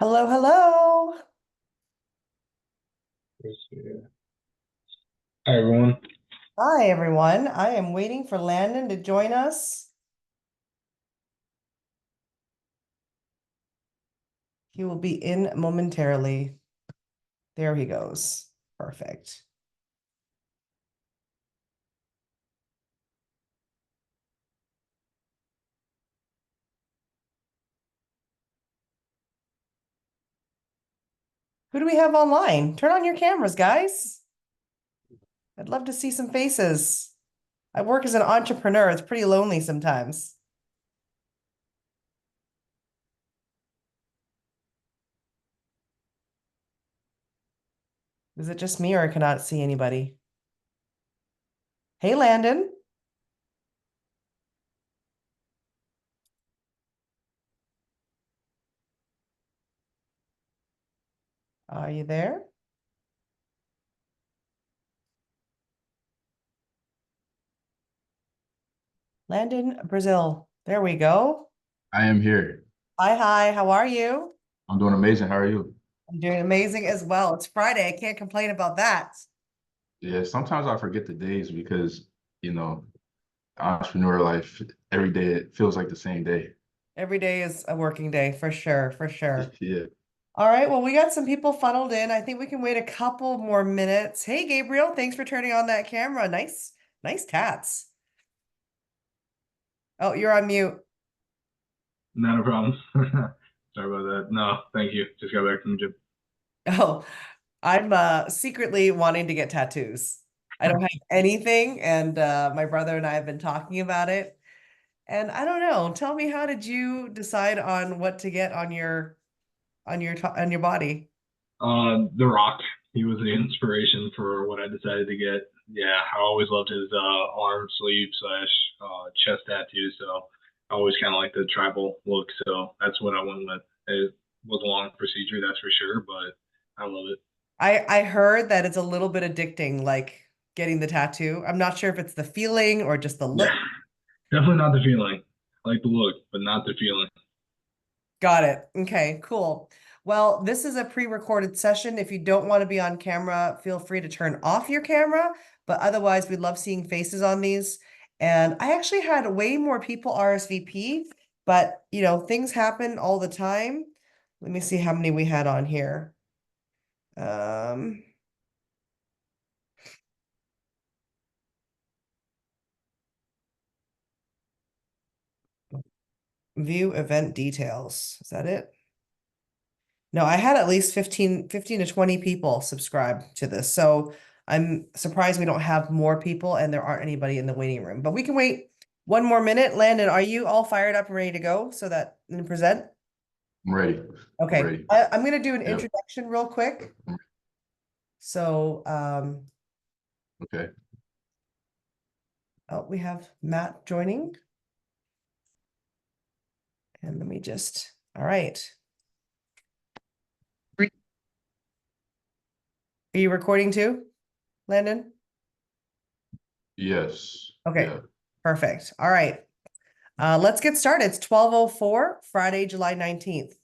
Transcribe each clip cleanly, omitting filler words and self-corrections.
Hello, hello. Hi everyone. Hi, everyone. I am waiting for Landon to join us. He will be in momentarily. There he goes. Perfect. Who do we have online? Turn on your cameras, guys. I'd love to see some faces. I work as an entrepreneur. It's pretty lonely sometimes. Is it just me or I cannot see anybody? Hey, Landon. Are you there? Landon, Brazil. There we go. I am here. Hi, hi. How are you? I'm doing amazing. How are you? I'm doing amazing as well. It's Friday. I can't complain about that. Yeah, sometimes I forget the days because, you know, entrepreneur life, every day it feels like the same day. Every day is a working day for sure, for sure. Yeah, All right, well, we got some people funneled in. I think we can wait a couple more minutes. Hey, Gabriel, thanks for turning on that camera. Nice, nice tats. Oh, you're on mute. not a problem. Sorry about that. No, thank you. Just got back from the gym. Oh, I'm secretly wanting to get tattoos. I don't have anything, and my brother and I have been talking about it. And I don't know. Tell me, how did you decide on what to get on your body? The Rock, he was the inspiration for what I decided to get. Yeah, I always loved his arm sleeve slash chest tattoos. So I always kind of like the tribal look. So that's what I went with. It was a long procedure, that's for sure, but I love it. I heard that it's a little bit addicting, like getting the tattoo. I'm not sure if it's the feeling or just the Yeah, look. definitely not the feeling. I like the look, but not the feeling. Got it. Okay, cool. Well, this is a pre-recorded session. If you don't want to be on camera, feel free to turn off your camera. But otherwise, we love seeing faces on these. And I actually had way more people RSVP, but things happen all the time. Let me see how many we had on here. Um, View event details. Is that it? No, I had at least 15 to 20 people subscribe to this. So I'm surprised we don't have more people and there aren't anybody in the waiting room. But we can wait one more minute. Landon, are you all fired up and ready to go so that and present? I'm ready. I'm Okay. ready. I'm going to do an Yep. introduction real quick. So Okay. oh, we have Matt joining. And let me just, all right. Are you recording too, Landon? Yes. Okay, Yeah. perfect. All right. Let's get started. It's 12:04, Friday, July 19th.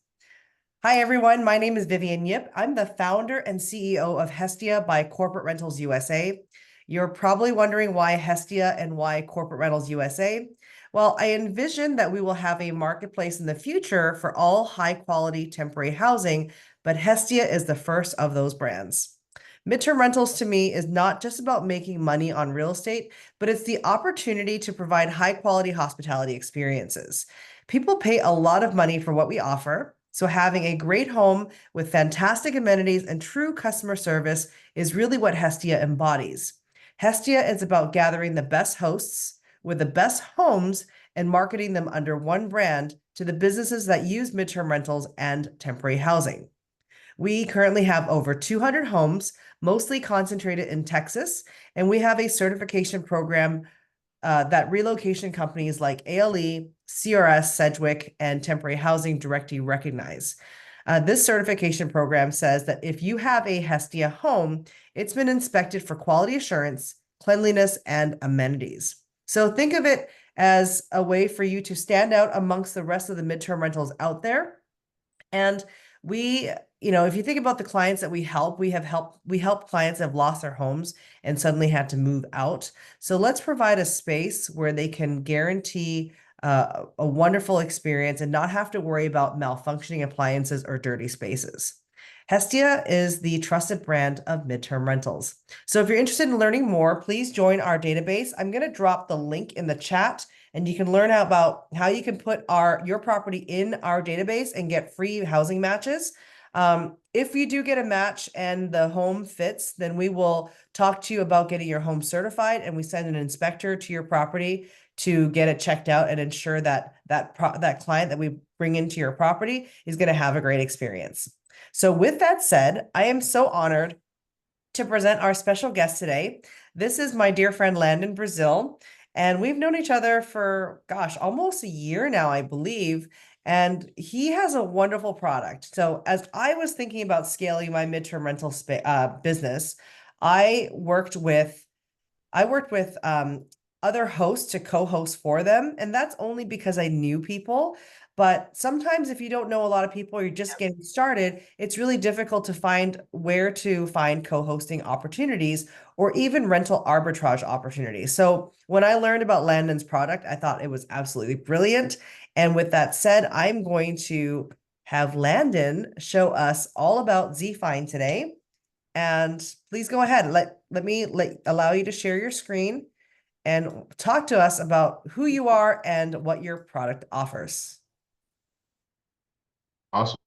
Hi, everyone. My name is Vivian Yip. I'm the founder and CEO of Hestia by Corporate Rentals USA. You're probably wondering why Hestia and why Corporate Rentals USA. Well, I envision that we will have a marketplace in the future for all high quality temporary housing, but Hestia is the first of those brands. Midterm rentals to me is not just about making money on real estate, but it's the opportunity to provide high quality hospitality experiences. People pay a lot of money for what we offer. So having a great home with fantastic amenities and true customer service is really what Hestia embodies. Hestia is about gathering the best hosts with the best homes and marketing them under one brand to the businesses that use midterm rentals and temporary housing. We currently have over 200 homes, mostly concentrated in Texas, and we have a certification program that relocation companies like ALE, CRS, Sedgwick, and Temporary Housing directly recognize. This certification program says that if you have a Hestia home, it's been inspected for quality assurance, cleanliness, and amenities. So think of it as a way for you to stand out amongst the rest of the midterm rentals out there. And we, if you think about the clients that we help clients that have lost their homes and suddenly had to move out. So let's provide a space where they can guarantee a wonderful experience and not have to worry about malfunctioning appliances or dirty spaces. Hestia is the trusted brand of midterm rentals. So if you're interested in learning more, please join our database. I'm going to drop the link in the chat, and you can learn about how you can put your property in our database and get free housing matches. If you do get a match and the home fits, then we will talk to you about getting your home certified, and we send an inspector to your property to get it checked out and ensure that that client that we bring into your property is going to have a great experience. So with that said, I am so honored to present our special guest today. This is my dear friend Landon, Brazile, and we've known each other for, gosh, almost a year now, I believe. And he has a wonderful product. So as I was thinking about scaling my midterm rental business, I worked with other hosts to co-host for them, and that's only because I knew people. But sometimes if you don't know a lot of people, or you're just getting started, it's really difficult to find where to find co-hosting opportunities or even rental arbitrage opportunities. So when I learned about Landon's product, I thought it was absolutely brilliant. And with that said, I'm going to have Landon show us all about Zfind today. And please go ahead. Let me allow you to share your screen and talk to us about who you are and what your product offers. Awesome.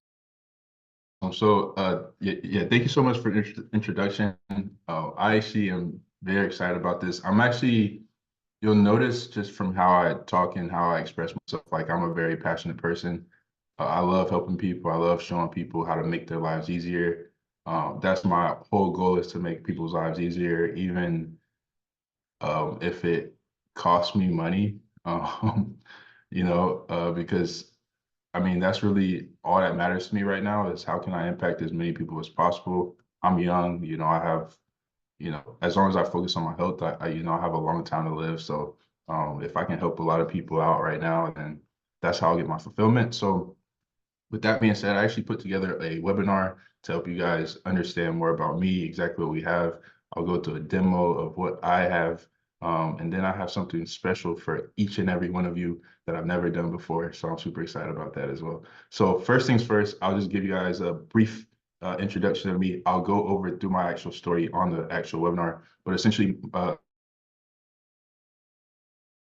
So, yeah, thank you so much for the introduction. I actually am very excited about this. You'll notice just from how I talk and how I express myself, like I'm a very passionate person. I love helping people. I love showing people how to make their lives easier. That's my whole goal, is to make people's lives easier, even if it costs me money. Because I mean, that's really all that matters to me right now, is how can I impact as many people as possible. I'm young, I have, as long as I focus on my health, I have a long time to live. So if I can help a lot of people out right now, then that's how I'll get my fulfillment. So with that being said, I actually put together a webinar to help you guys understand more about me, exactly what we have. I'll go to a demo of what I have, and then I have something special for each and every one of you that I've never done before. So I'm super excited about that as well. So first things first, I'll just give you guys a brief introduction of me. I'll go over through my actual story on the actual webinar, but essentially,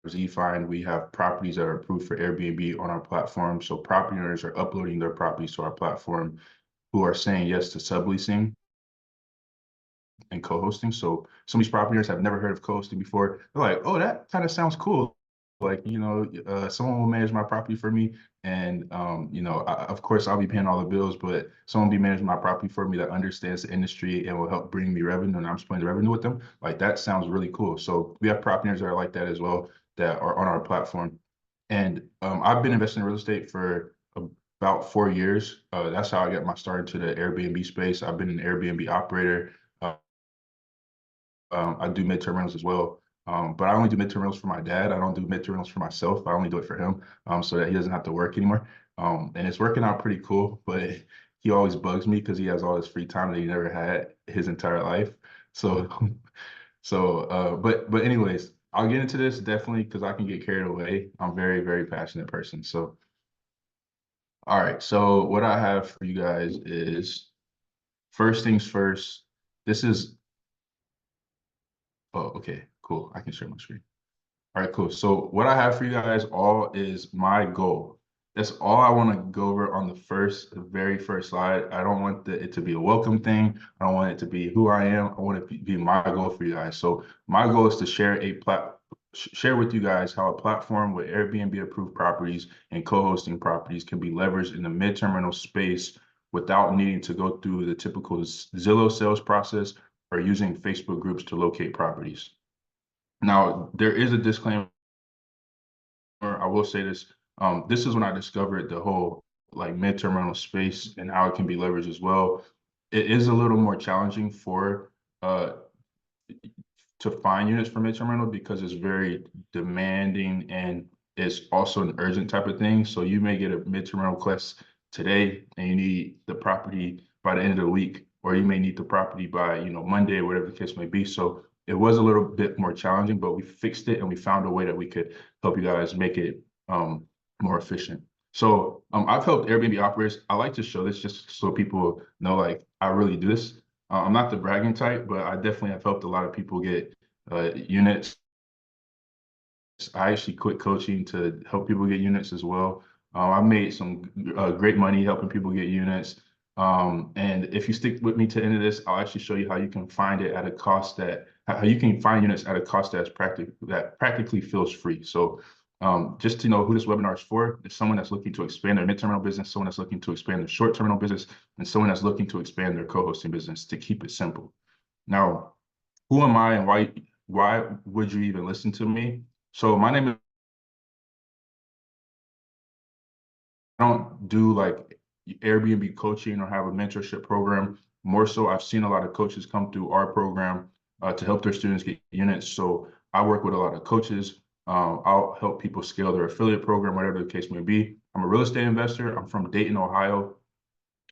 Zfind, we have properties that are approved for Airbnb on our platform. So property owners are uploading their properties to our platform who are saying yes to subleasing and co-hosting. So some of these property owners have never heard of co-hosting before. They're like, oh, that kind of sounds cool. Like, someone will manage my property for me. And, of course, I'll be paying all the bills, but someone will be managing my property for me that understands the industry and will help bring me revenue, and I'm splitting the revenue with them. Like, that sounds really cool. So we have property owners that are like that as well, that are on our platform. And I've been investing in real estate for about 4 years. That's how I got my start into the Airbnb space. I've been an Airbnb operator. I do midterm rentals as well. But I only do midterm rentals for my dad. I don't do midterm rentals for myself. I only do it for him, so that he doesn't have to work anymore. And it's working out pretty cool, but he always bugs me because he has all this free time that he never had his entire life. So, but anyways, I'll get into this definitely because I can get carried away. I'm a very, very passionate person. So, all right. So what I have for you guys is, first things first. Oh, okay, cool. I can share my screen. All right, cool. So what I have for you guys all is my goal. That's all I want to go over on the very first slide. I don't want it to be a welcome thing. I don't want it to be who I am. I want it to be my goal for you guys. So my goal is to share with you guys how a platform with Airbnb approved properties and co-hosting properties can be leveraged in the midterm rental space without needing to go through the typical Zillow sales process or using Facebook groups to locate properties. Now, there is a disclaimer. I will say this. This is when I discovered the whole like midterm rental space and how it can be leveraged as well. It is a little more challenging to find units for midterm rental because it's very demanding and it's also an urgent type of thing. So you may get a midterm rental request today and you need the property by the end of the week, or you may need the property by, Monday, or whatever the case may be. So it was a little bit more challenging, but we fixed it and we found a way that we could help you guys make it more efficient. So I've helped Airbnb operators. I like to show this just so people know, like, I really do this. I'm not the bragging type, but I definitely have helped a lot of people get units. I actually quit coaching to help people get units as well. I made some great money helping people get units. And if you stick with me to the end of this, I'll actually show you how you can find it at a cost how you can find units at a cost that practically feels free. So just to know who this webinar is for, is someone that's looking to expand their mid-terminal business, someone that's looking to expand their short-terminal business, and someone that's looking to expand their co-hosting business, to keep it simple. Now, who am I and why would you even listen to me? So my name is, I don't do like Airbnb coaching or have a mentorship program. More so, I've seen a lot of coaches come through our program to help their students get units. So I work with a lot of coaches. I'll help people scale their affiliate program, whatever the case may be. I'm a real estate investor. I'm from Dayton, Ohio.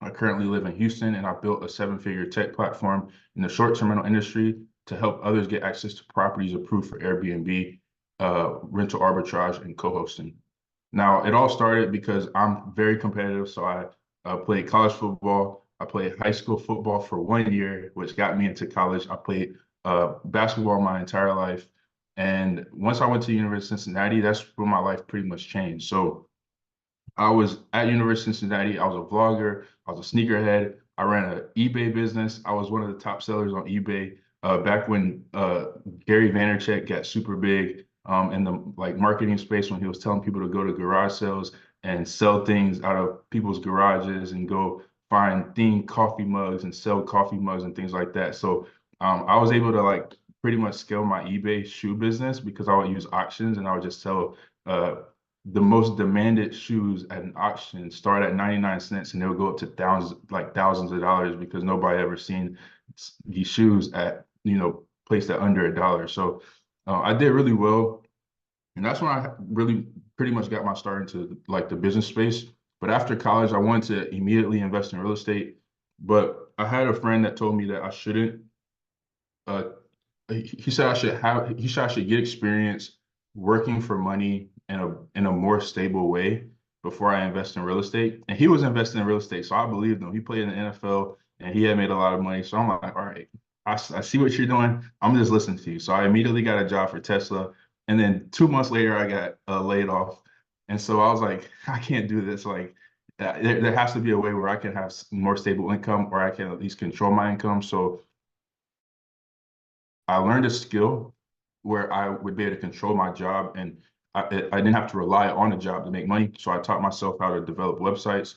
I currently live in Houston, and I built a 7-figure tech platform in the short-term rental industry to help others get access to properties approved for Airbnb, rental arbitrage, and co-hosting. Now, it all started because I'm very competitive. So I played college football. I played high school football for 1 year, which got me into college. I played basketball my entire life. And once I went to University of Cincinnati, that's when my life pretty much changed. So I was at University of Cincinnati. I was a vlogger. I was a sneakerhead. I ran an eBay business. I was one of the top sellers on eBay back when Gary Vaynerchuk got super big in the marketing space, when he was telling people to go to garage sales and sell things out of people's garages and go find themed coffee mugs and sell coffee mugs and things like that. So I was able to pretty much scale my eBay shoe business because I would use auctions and I would just sell the most demanded shoes at an auction start at 99 cents and they'll go up to thousands of dollars because nobody ever seen these shoes at, placed at under $1. So I did really well. And that's when I really pretty much got my start into the business space. But after college, I wanted to immediately invest in real estate. But I had a friend that told me that I shouldn't. He said I should get experience working for money in a more stable way before I invest in real estate. And he was investing in real estate, so I believed him. He played in the NFL and he had made a lot of money. So I'm like, all right, I see what you're doing. I'm just listening to you. So I immediately got a job for Tesla. And then 2 months later, I got laid off. And so I was like, I can't do this. There has to be a way where I can have more stable income, or I can at least control my income. So I learned a skill where I would be able to control my job, and I didn't have to rely on the job to make money. So I taught myself how to develop websites,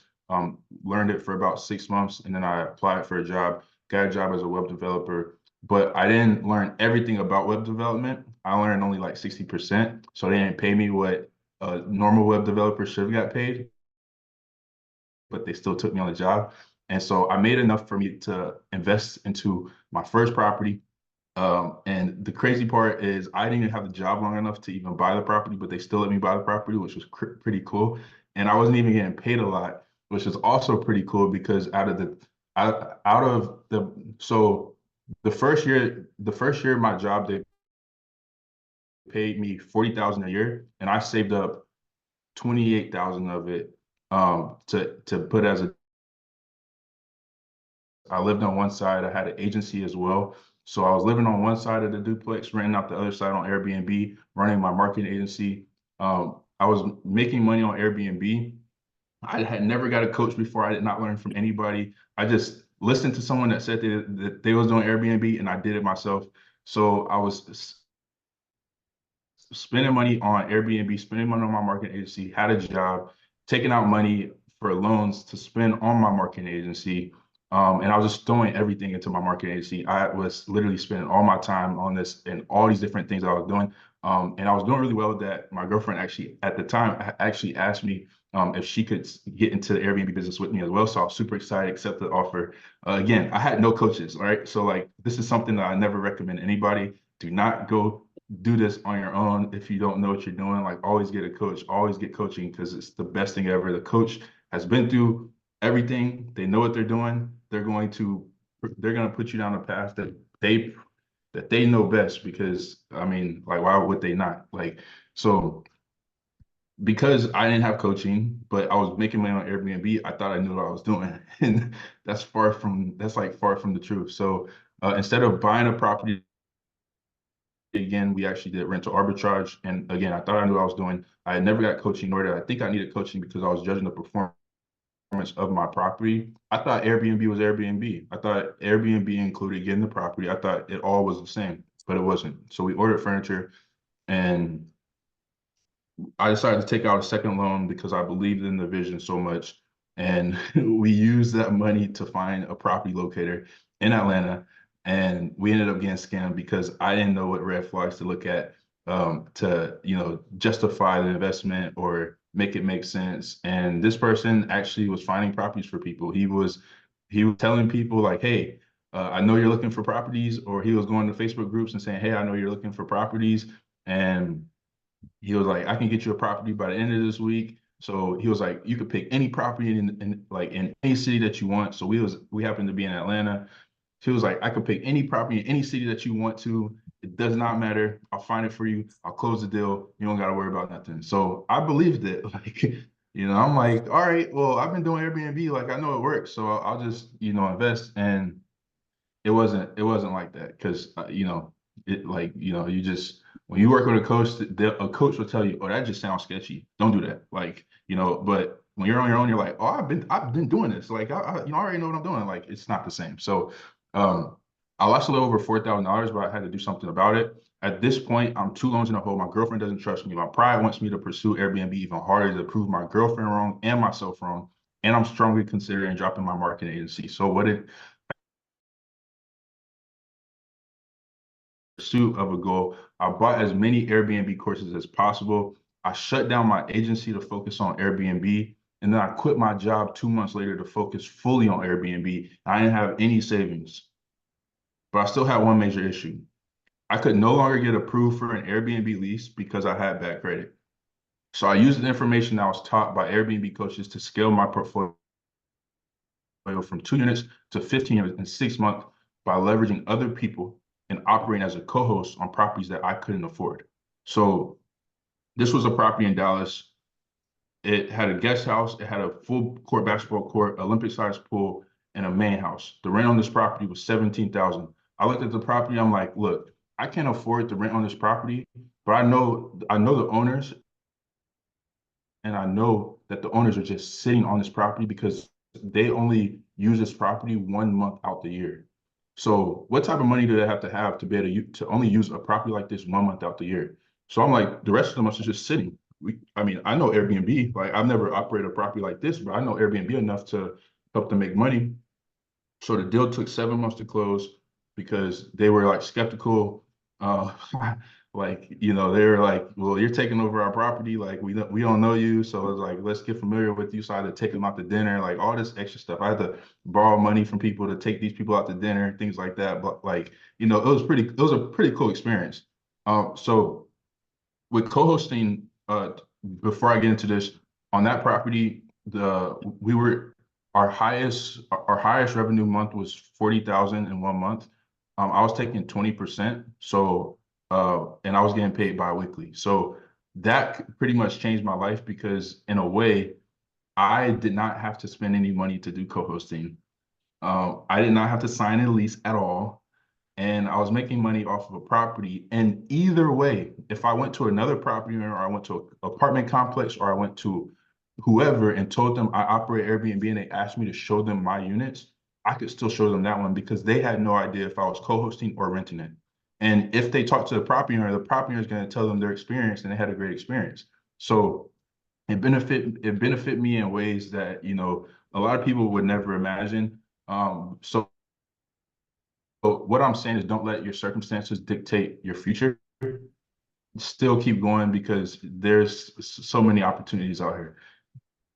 learned it for about 6 months, and then I applied for a job, got a job as a web developer. But I didn't learn everything about web development. I learned only 60%. So they didn't pay me what a normal web developer should have got paid, but they still took me on the job. And so I made enough for me to invest into my first property. And the crazy part is I didn't even have the job long enough to even buy the property, but they still let me buy the property, which was pretty cool. And I wasn't even getting paid a lot, which is also pretty cool because so the first year of my job, they paid me $40,000 a year, and I saved up 28,000 of it to put as a. I lived on one side. I had an agency as well. So I was living on one side of the duplex, renting out the other side on Airbnb, running my marketing agency. I was making money on Airbnb. I had never got a coach before. I did not learn from anybody. I just listened to someone that said that they was doing Airbnb, and I did it myself. So I was spending money on Airbnb, spending money on my marketing agency, had a job, taking out money for loans to spend on my marketing agency. And I was just throwing everything into my marketing agency. I was literally spending all my time on this and all these different things that I was doing. And I was doing really well with that. My girlfriend at the time asked me if she could get into the Airbnb business with me as well. So I was super excited, accept the offer. Again, I had no coaches, all right? So this is something that I never recommend anybody. Do not go do this on your own if you don't know what you're doing. Always get a coach, always get coaching, because it's the best thing ever. The coach has been through everything. They know what they're doing. They're going to put you down a path that they know best, because I mean, like, why would they not? Like, so because I didn't have coaching, but I was making money on Airbnb, I thought I knew what I was doing. And that's like far from the truth. So instead of buying a property again, we actually did rental arbitrage. And again, I thought I knew what I was doing. I had never got coaching, nor did I think I needed coaching, because I was judging the performance of my property. I thought Airbnb was Airbnb. I thought Airbnb included getting the property. I thought it all was the same, but it wasn't. So we ordered furniture, and I decided to take out a second loan because I believed in the vision so much. And we used that money to find a property locator in Atlanta. And we ended up getting scammed because I didn't know what red flags to look at, to, justify the investment or make it make sense. And this person actually was finding properties for people. He was telling people like, hey, I know you're looking for properties, or he was going to Facebook groups and saying, hey, I know you're looking for properties. And he was like, I can get you a property by the end of this week. So he was like, you could pick any property in any city that you want. So we happened to be in Atlanta. He was like, I could pick any property in any city that you want to. It does not matter. I'll find it for you. I'll close the deal. You don't got to worry about nothing. So I believed it. Like, I'm like, all right, well, I've been doing Airbnb. Like, I know it works. So I'll just, invest. And it wasn't like that, because it, like, you just, when you work with a coach, a coach will tell you, oh, that just sounds sketchy, don't do that, like, but when you're on your own, you're like, oh, I've been doing this, like, I already know what I'm doing. Like, it's not the same. So I lost a little over $4,000, but I had to do something about it. At this point, I'm 2 loans in a hole. My girlfriend doesn't trust me. My pride wants me to pursue Airbnb even harder, to prove my girlfriend wrong and myself wrong. And I'm strongly considering dropping my marketing agency. So what it pursuit of a goal, I bought as many Airbnb courses as possible. I shut down my agency to focus on Airbnb. And then I quit my job 2 months later to focus fully on Airbnb. I didn't have any savings, but I still had one major issue. I could no longer get approved for an Airbnb lease because I had bad credit. So I used the information I was taught by Airbnb coaches to scale my portfolio from 2 units to 15 units in 6 months by leveraging other people and operating as a co-host on properties that I couldn't afford. So this was a property in Dallas. It had a guest house. It had a full court basketball court, Olympic-sized pool, and a main house. The rent on this property was $17,000. I looked at the property. I'm like, look, I can't afford the rent on this property, but I know the owners, and I know that the owners are just sitting on this property because they only use this property 1 month out the year. So what type of money do they have to be able to only use a property like this 1 month out the year? So I'm like, the rest of them are just sitting. I mean, I know Airbnb. Like, I've never operated a property like this, but I know Airbnb enough to help them make money. So the deal took 7 months to close because they were like skeptical. Uh, they were like, well, you're taking over our property. Like, we don't know you. So it's like, let's get familiar with you. So I had to take them out to dinner, like all this extra stuff. I had to borrow money from people to take these people out to dinner, things like that. But like, it was a pretty cool experience. So with co-hosting, before I get into this, on that property, our highest revenue month was 40,000 in 1 month. I was taking 20%, so and I was getting paid bi-weekly. So that pretty much changed my life, because in a way, I did not have to spend any money to do co-hosting. I did not have to sign a lease at all. And I was making money off of a property. And either way, if I went to another property owner, or I went to an apartment complex, or I went to whoever and told them I operate Airbnb, and they asked me to show them my units, I could still show them that one, because they had no idea if I was co-hosting or renting it. And if they talk to the property owner is going to tell them their experience, and they had a great experience. So it benefit me in ways that, a lot of people would never imagine. So what I'm saying is, don't let your circumstances dictate your future. Still keep going, because there's so many opportunities out here.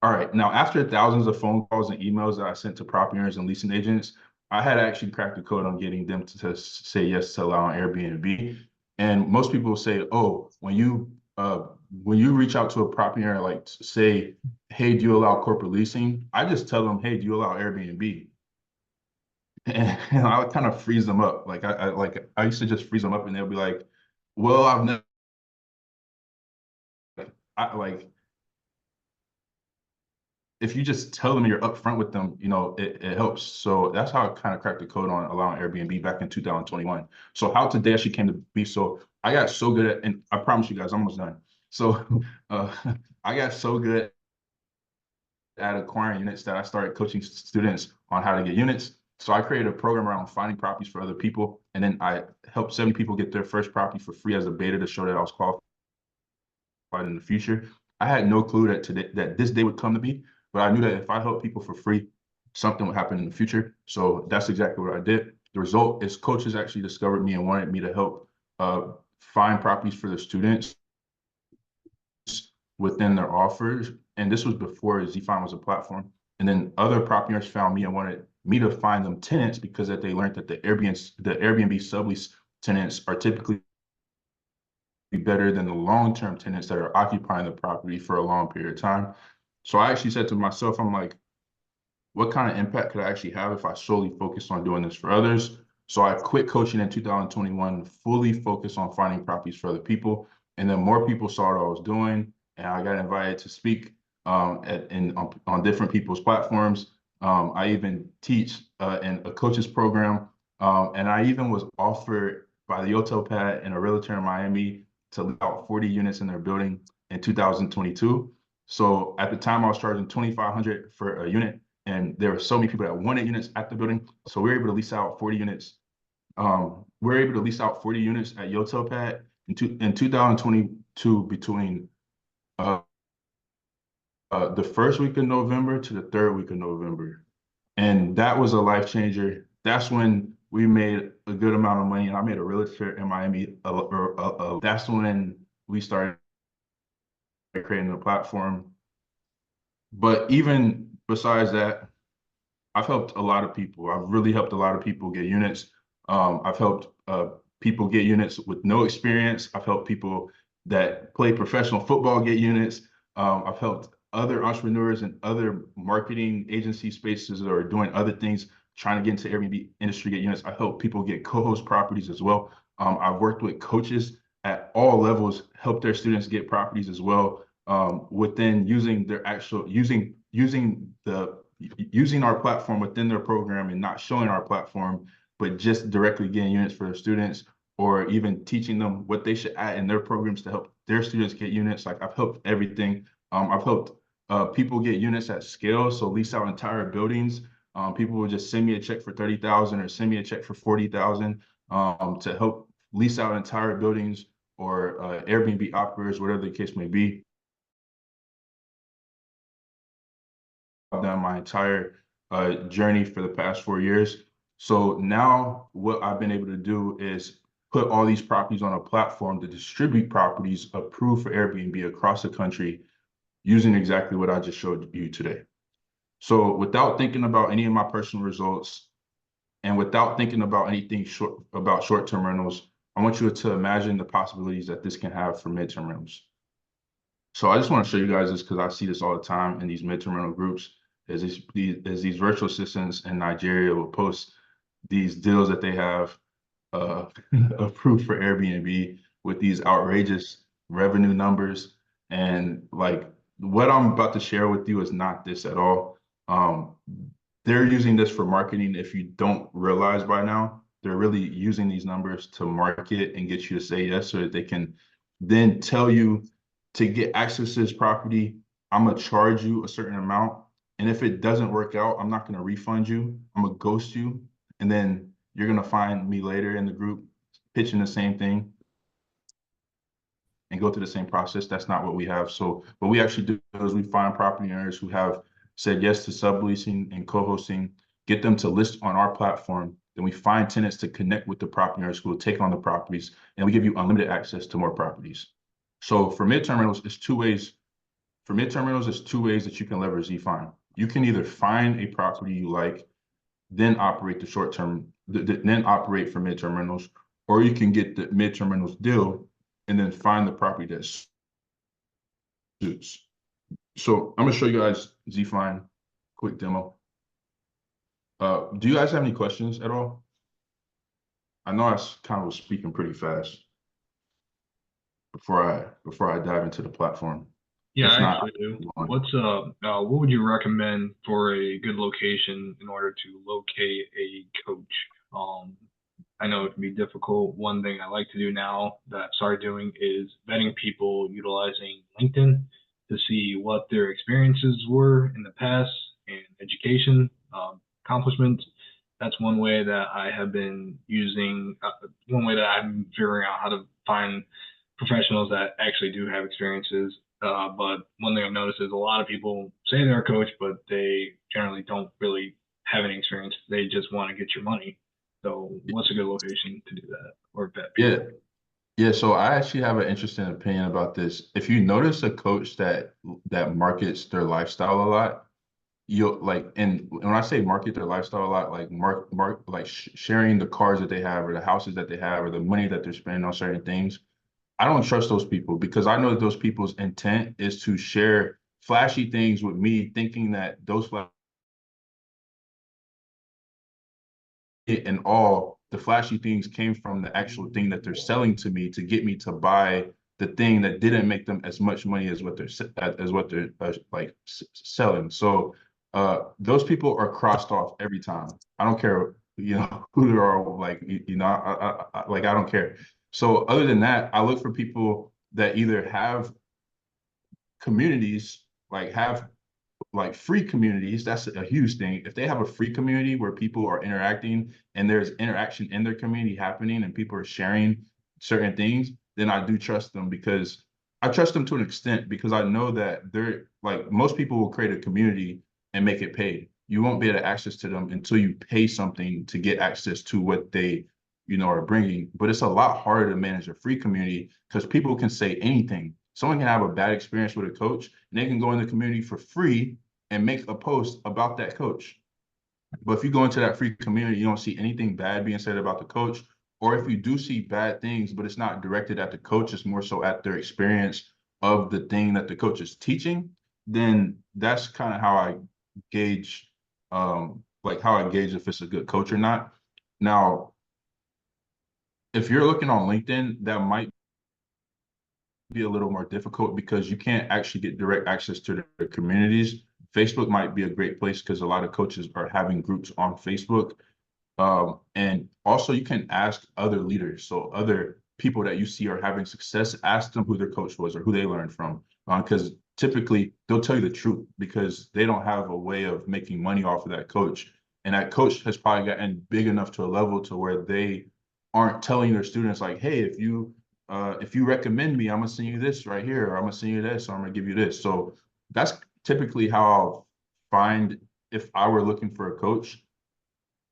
All right, now, after thousands of phone calls and emails that I sent to property owners and leasing agents, I had actually cracked the code on getting them to say yes to allow on Airbnb. And most people say, oh, when you reach out to a property owner, like, say, hey, do you allow corporate leasing? I just tell them, hey, do you allow Airbnb? And I would kind of freeze them up. Like I used to just freeze them up, and they'll be like, well, I've never, I like, if you just tell them you're upfront with them, you know, it helps. So that's how I kind of cracked the code on allowing Airbnb back in 2021. So how today actually came to be. So I got so good at, and I promise you guys, I'm almost done. So uh, I got so good at acquiring units that I started coaching students on how to get units. So I created a program around finding properties for other people. And then I helped 70 people get their first property for free as a beta to show that I was qualified in the future. I had no clue that today that this day would come to be, but I knew that if I helped people for free, something would happen in the future. So that's exactly what I did. The result is coaches actually discovered me and wanted me to help find properties for their students within their offers. And this was before Vivan was a platform. And then other property owners found me and wanted me to find them tenants because that they learned that the Airbnb sublease tenants are typically better than the long-term tenants that are occupying the property for a long period of time. So I actually said to myself, I'm like, what kind of impact could I actually have if I solely focused on doing this for others? So I quit coaching in 2021, fully focused on finding properties for other people. And then more people saw what I was doing, and I got invited to speak on different people's platforms. I even teach in a coaches program, and I even was offered by the Hotel Pad and a realtor in Miami to lease out 40 units in their building in 2022. So at the time, I was charging $2,500 for a unit, and there were so many people that wanted units at the building. So we were able to lease out 40 units. We were able to lease out 40 units at Hotel Pad in 2022 between the first week of November to the third week of November. And that was a life changer. That's when we made a good amount of money, and I made a realtor in Miami. That's when we started creating a platform. But even besides that, I've helped a lot of people. I've really helped a lot of people get units. I've helped people get units with no experience. I've helped people that play professional football get units. I've helped other entrepreneurs and other marketing agency spaces that are doing other things, trying to get into Airbnb industry, get units. I help people get co-host properties as well. I've worked with coaches at all levels, help their students get properties as well, within using their actual, using our platform within their program and not showing our platform, but just directly getting units for their students, or even teaching them what they should add in their programs to help their students get units. Like I've helped everything. I've helped people get units at scale, so lease out entire buildings. People will just send me a check for 30,000 or send me a check for 40,000 to help lease out entire buildings, or Airbnb operators, whatever the case may be. I've done my entire journey for the past 4 years. So now what I've been able to do is put all these properties on a platform to distribute properties approved for Airbnb across the country using exactly what I just showed you today. So without thinking about any of my personal results and without thinking about anything short-term rentals, I want you to imagine the possibilities that this can have for midterm rentals. So I just want to show you guys this because I see this all the time in these midterm rental groups. As these virtual assistants in Nigeria will post these deals that they have approved for Airbnb with these outrageous revenue numbers. And like what I'm about to share with you is not this at all. They're using this for marketing. If you don't realize by now, they're really using these numbers to market and get you to say yes, so that they can then tell you to get access to this property, I'm gonna charge you a certain amount. And if it doesn't work out, I'm not gonna refund you. I'm gonna ghost you. And then you're gonna find me later in the group pitching the same thing and go through the same process. That's not what we have. So what we actually do is we find property owners who have said yes to subleasing and co-hosting, get them to list on our platform. Then we find tenants to connect with the property owners who will take on the properties, and we give you unlimited access to more properties. So for midterm rentals, it's two ways. For midterm rentals, it's two ways that you can leverage Vivan. You can either find a property you like, then operate the short term, then operate for midterm rentals, or you can get the midterm rentals deal and then find the property that suits. So I'm gonna show you guys Zfine quick demo. Do you guys have any questions at all? I know kind of was speaking pretty fast before I dive into the platform. Yeah, If I not, actually do. go on. What would you recommend for a good location in order to locate a coach? I know it can be difficult. One thing I like to do now that I've started doing is vetting people utilizing LinkedIn to see what their experiences were in the past and education, accomplishments. That's one way that I have been using, one way that I'm figuring out how to find professionals that actually do have experiences. But one thing I've noticed is a lot of people say they're a coach, but they generally don't really have any experience. They just want to get your money. So what's a good location to do that or vet Yeah, people? yeah. So I actually have an interesting opinion about this. If you notice a coach that markets their lifestyle a lot, you'll like, and when I say market their lifestyle a lot, like like sharing the cars that they have or the houses that they have or the money that they're spending on certain things. I don't trust those people because I know that those people's intent is to share flashy things with me, thinking that those and all the flashy things came from the actual thing that they're selling to me to get me to buy the thing that didn't make them as much money as what they're like selling. So those people are crossed off every time. I don't care, who they are. Like like I don't care. So other than that, I look for people that either have communities, have like free communities. That's a huge thing. If they have a free community where people are interacting and there's interaction in their community happening and people are sharing certain things, then I do trust them because I trust them to an extent because I know that they're like most people will create a community and make it paid. You won't be able to access to them until you pay something to get access to what they, are bringing. But it's a lot harder to manage a free community because people can say anything. Someone can have a bad experience with a coach and they can go in the community for free and make a post about that coach. But if you go into that free community, you don't see anything bad being said about the coach. Or if you do see bad things, but it's not directed at the coach, it's more so at their experience of the thing that the coach is teaching, then that's kind of how I gauge, how I gauge if it's a good coach or not. Now, if you're looking on LinkedIn, that might be a little more difficult because you can't actually get direct access to the communities. Facebook might be a great place because a lot of coaches are having groups on Facebook. And also you can ask other leaders. So other people that you see are having success, ask them who their coach was or who they learned from. Because typically they'll tell you the truth because they don't have a way of making money off of that coach. And that coach has probably gotten big enough to a level to where they aren't telling their students like, hey, if you recommend me, I'm gonna send you this right here, or I'm gonna send you this, or I'm gonna give you this. So that's typically how I'll find if I were looking for a coach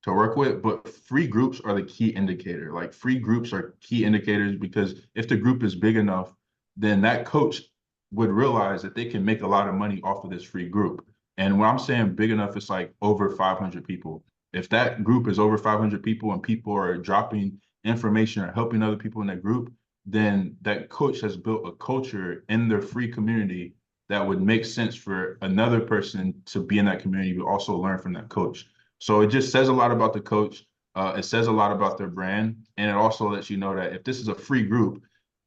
to work with. But free groups are the key indicator. Like free groups are key indicators because if the group is big enough, then that coach would realize that they can make a lot of money off of this free group. And when I'm saying big enough, it's like over 500 people. If that group is over 500 people and people are dropping information or helping other people in that group, then that coach has built a culture in their free community that would make sense for another person to be in that community but also learn from that coach. So it just says a lot about the coach. It says a lot about their brand, and it also lets you know that if this is a free group,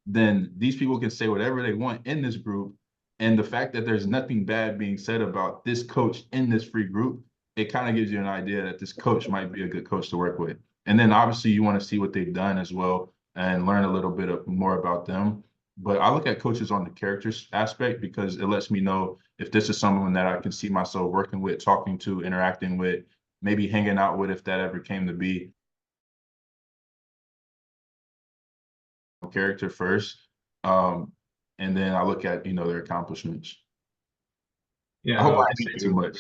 then these people can say whatever they want in this group. And the fact that there's nothing bad being said about this coach in this free group, it kind of gives you an idea that this coach might be a good coach to work with. And then obviously you want to see what they've done as well and learn a little bit more about them. But I look at coaches on the character aspect because it lets me know if this is someone that I can see myself working with, talking to, interacting with, maybe hanging out with if that ever came to be. Character first. Um, and then I look at, their accomplishments. I Yeah, hope no, I didn't thank say too you. much.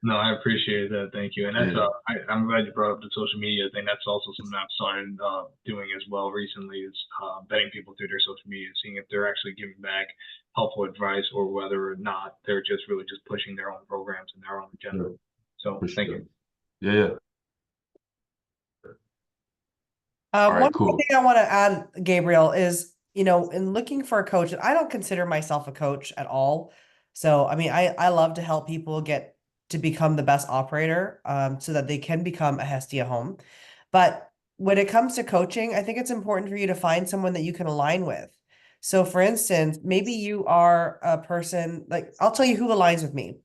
No, I appreciate that. Thank you. And that's Yeah, I'm glad you brought up the social media thing. That's also something I've started doing as well recently is vetting people through their social media, seeing if they're actually giving back helpful advice or whether or not they're just really just pushing their own programs and their own agenda. sure, So for thank you. sure. Yeah, yeah. All One right, more cool. thing I want to add, Gabriel, is, in looking for a coach, and I don't consider myself a coach at all. So, I mean, I love to help people get to become the best operator, so that they can become a Hestia home. But when it comes to coaching, I think it's important for you to find someone that you can align with. So, for instance, maybe you are a person like, I'll tell you who aligns with me.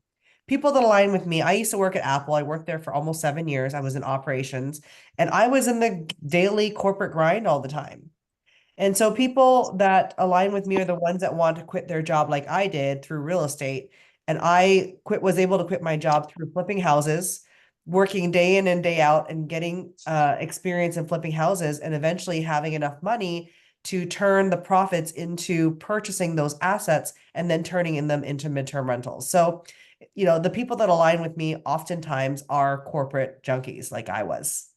People that align with me, I used to work at Apple. I worked there for almost 7 years. I was in operations and I was in the daily corporate grind all the time. And so people that align with me are the ones that want to quit their job like I did through real estate. And I was able to quit my job through flipping houses, working day in and day out and getting experience in flipping houses and eventually having enough money to turn the profits into purchasing those assets and then turning in them into midterm rentals. So, the people that align with me oftentimes are corporate junkies like I was.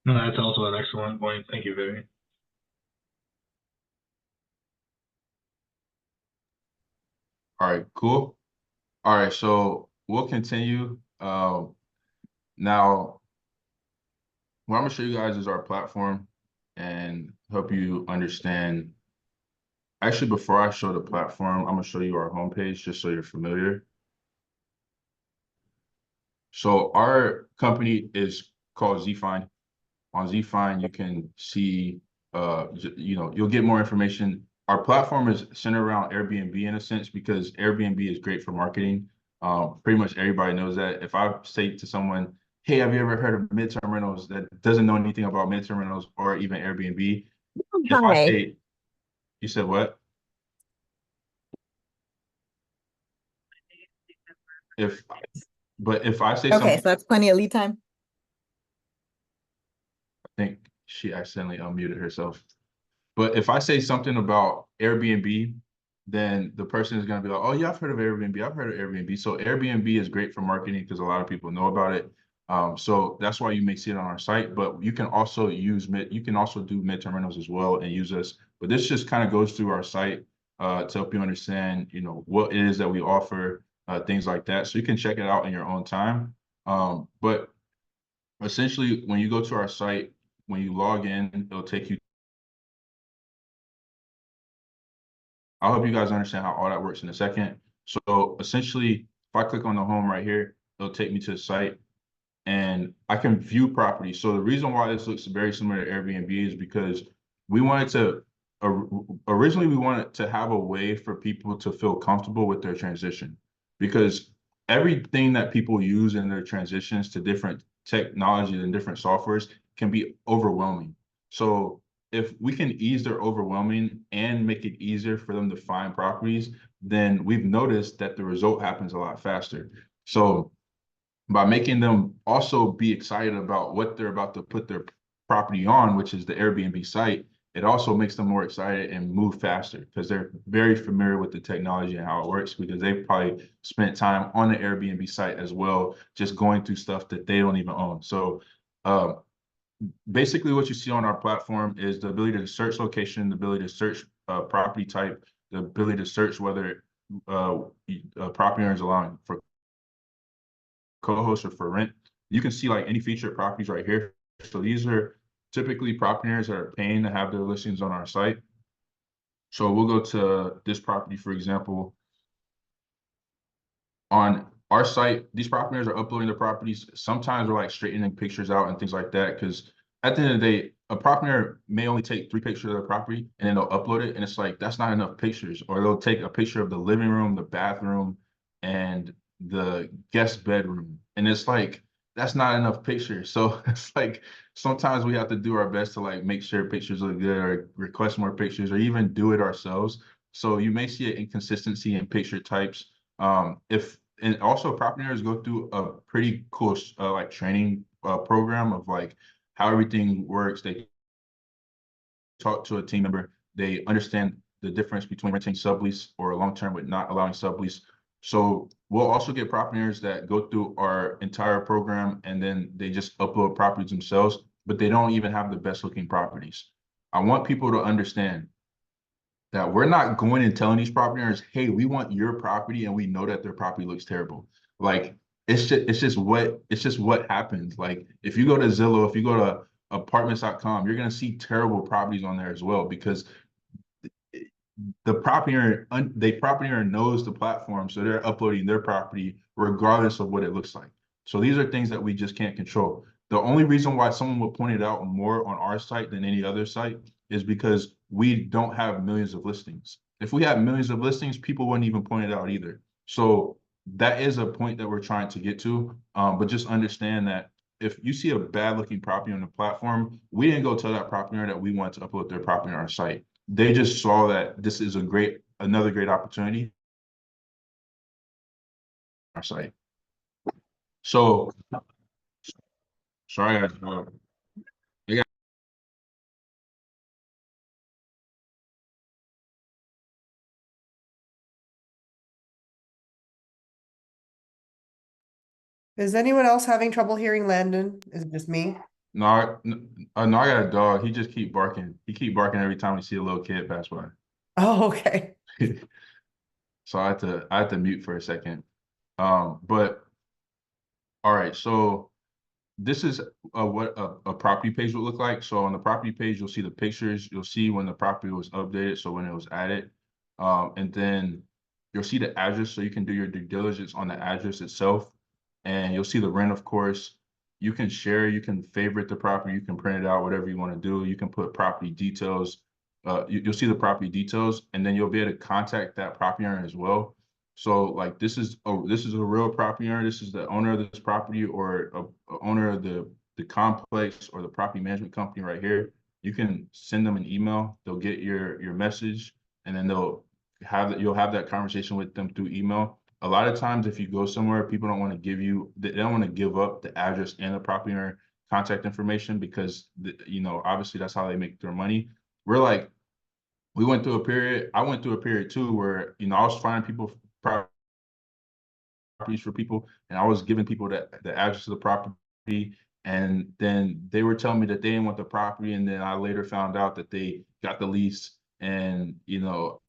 No, that's also an excellent point. Thank you, Vivian. All right, cool. All right, so we'll continue. Now, what I'm gonna show you guys is our platform and help you understand. Actually, before I show the platform, I'm gonna show you our homepage just so you're familiar. So our company is called Zfind. On Zfind, you can see, you'll get more information. Our platform is centered around Airbnb in a sense because Airbnb is great for marketing. Pretty much everybody knows that. If I say to someone, "Hey, have you ever heard of midterm rentals?" that doesn't know anything about midterm rentals or even Airbnb, if I Hi. say, you said what? If, but if I say Okay, something, so that's plenty of lead time. I think she accidentally unmuted herself. But if I say something about Airbnb, then the person is going to be like, "Oh, yeah, I've heard of Airbnb. I've heard of Airbnb." So Airbnb is great for marketing because a lot of people know about it. So that's why you may see it on our site. But you can also you can also do midterm rentals as well and use us. But this just kind of goes through our site to help you understand, what it is that we offer, things like that. So you can check it out in your own time. But essentially, when you go to our site, when you log in, it'll take you. I'll help you guys understand how all that works in a second. So essentially, if I click on the home right here, it'll take me to the site and I can view properties. So the reason why this looks very similar to Airbnb is because we wanted to, originally we wanted to have a way for people to feel comfortable with their transition because everything that people use in their transitions to different technologies and different softwares can be overwhelming. So if we can ease their overwhelming and make it easier for them to find properties, then we've noticed that the result happens a lot faster. So by making them also be excited about what they're about to put their property on, which is the Airbnb site, it also makes them more excited and move faster because they're very familiar with the technology and how it works because they've probably spent time on the Airbnb site as well, just going through stuff that they don't even own. So basically what you see on our platform is the ability to search location, the ability to search property type, the ability to search whether property owner is allowing for co-host or for rent. You can see like any featured properties right here. So these are typically property owners that are paying to have their listings on our site. So we'll go to this property, for example. On our site, these property owners are uploading their properties. Sometimes we're like straightening pictures out and things like that because at the end of the day, a property owner may only take 3 pictures of their property and then they'll upload it. And it's like, that's not enough pictures. Or they'll take a picture of the living room, the bathroom, and the guest bedroom. And it's like, that's not enough pictures. So it's like, sometimes we have to do our best to like make sure pictures look good or request more pictures or even do it ourselves. So you may see an inconsistency in picture types. And also property owners go through a pretty cool like training program of like how everything works. They talk to a team member. They understand the difference between renting sublease or long-term with not allowing sublease. So we'll also get property owners that go through our entire program and then they just upload properties themselves, but they don't even have the best looking properties. I want people to understand that we're not going and telling these property owners, "Hey, we want your property," and we know that their property looks terrible. Like it's just what happens. Like if you go to Zillow, if you go to apartments.com, you're gonna see terrible properties on there as well because the property owner knows the platform, so they're uploading their property regardless of what it looks like. So these are things that we just can't control. The only reason why someone would point it out more on our site than any other site is because we don't have millions of listings. If we had millions of listings, people wouldn't even point it out either. So that is a point that we're trying to get to. But just understand that if you see a bad looking property on the platform, we didn't go tell that property owner that we want to upload their property on our site. They just saw that this is another great opportunity on our site. So sorry, I got Is anyone else having trouble hearing Landon? Is it just me? no, no, I got a dog. He just keep barking. He keep barking every time we see a little kid pass by. Oh, okay. So I had to mute for a second. But all right, so this is what a property page would look like. So on the property page, you'll see the pictures. You'll see when the property was updated, so when it was added. And then you'll see the address, so you can do your due diligence on the address itself. And you'll see the rent, of course. You can share, you can favorite the property, you can print it out, whatever you want to do. You can put property details. You'll see the property details, and then you'll be able to contact that property owner as well. So like this is a real property owner. This is the owner of this property or a owner of the complex or the property management company right here. You can send them an email. They'll get your message, and then you'll have that conversation with them through email. A lot of times, if you go somewhere, people don't want to they don't want to give up the address and the property owner contact information because obviously that's how they make their money. We're like we went through a period. I went through a period too where I was finding people properties for people, and I was giving people the address of the property, and then they were telling me that they didn't want the property, and then I later found out that they got the lease, and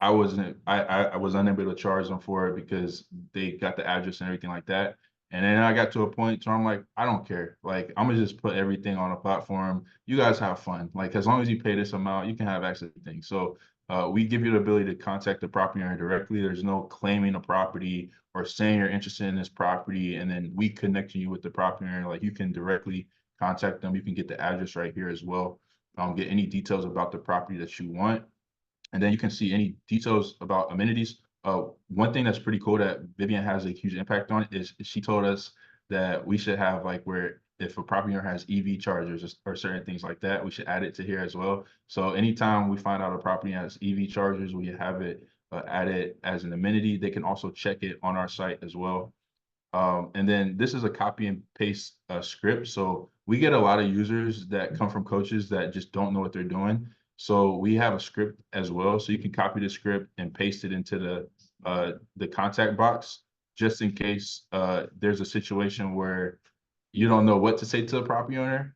I was unable to charge them for it because they got the address and everything like that. And then I got to a point where I'm like, I don't care. Like, I'm gonna just put everything on a platform. You guys have fun. Like, as long as you pay this amount, you can have access to things. So we give you the ability to contact the property owner directly. There's no claiming a property or saying you're interested in this property, and then we connecting you with the property owner. Like, you can directly contact them. You can get the address right here as well. Get any details about the property that you want. And then you can see any details about amenities. One thing that's pretty cool that Vivian has a huge impact on is she told us that we should have like where if a property owner has EV chargers or certain things like that, we should add it to here as well. So anytime we find out a property has EV chargers, we have it added as an amenity. They can also check it on our site as well. And then this is a copy and paste script. So we get a lot of users that come from coaches that just don't know what they're doing. So we have a script as well. So you can copy the script and paste it into the contact box, just in case there's a situation where you don't know what to say to the property owner.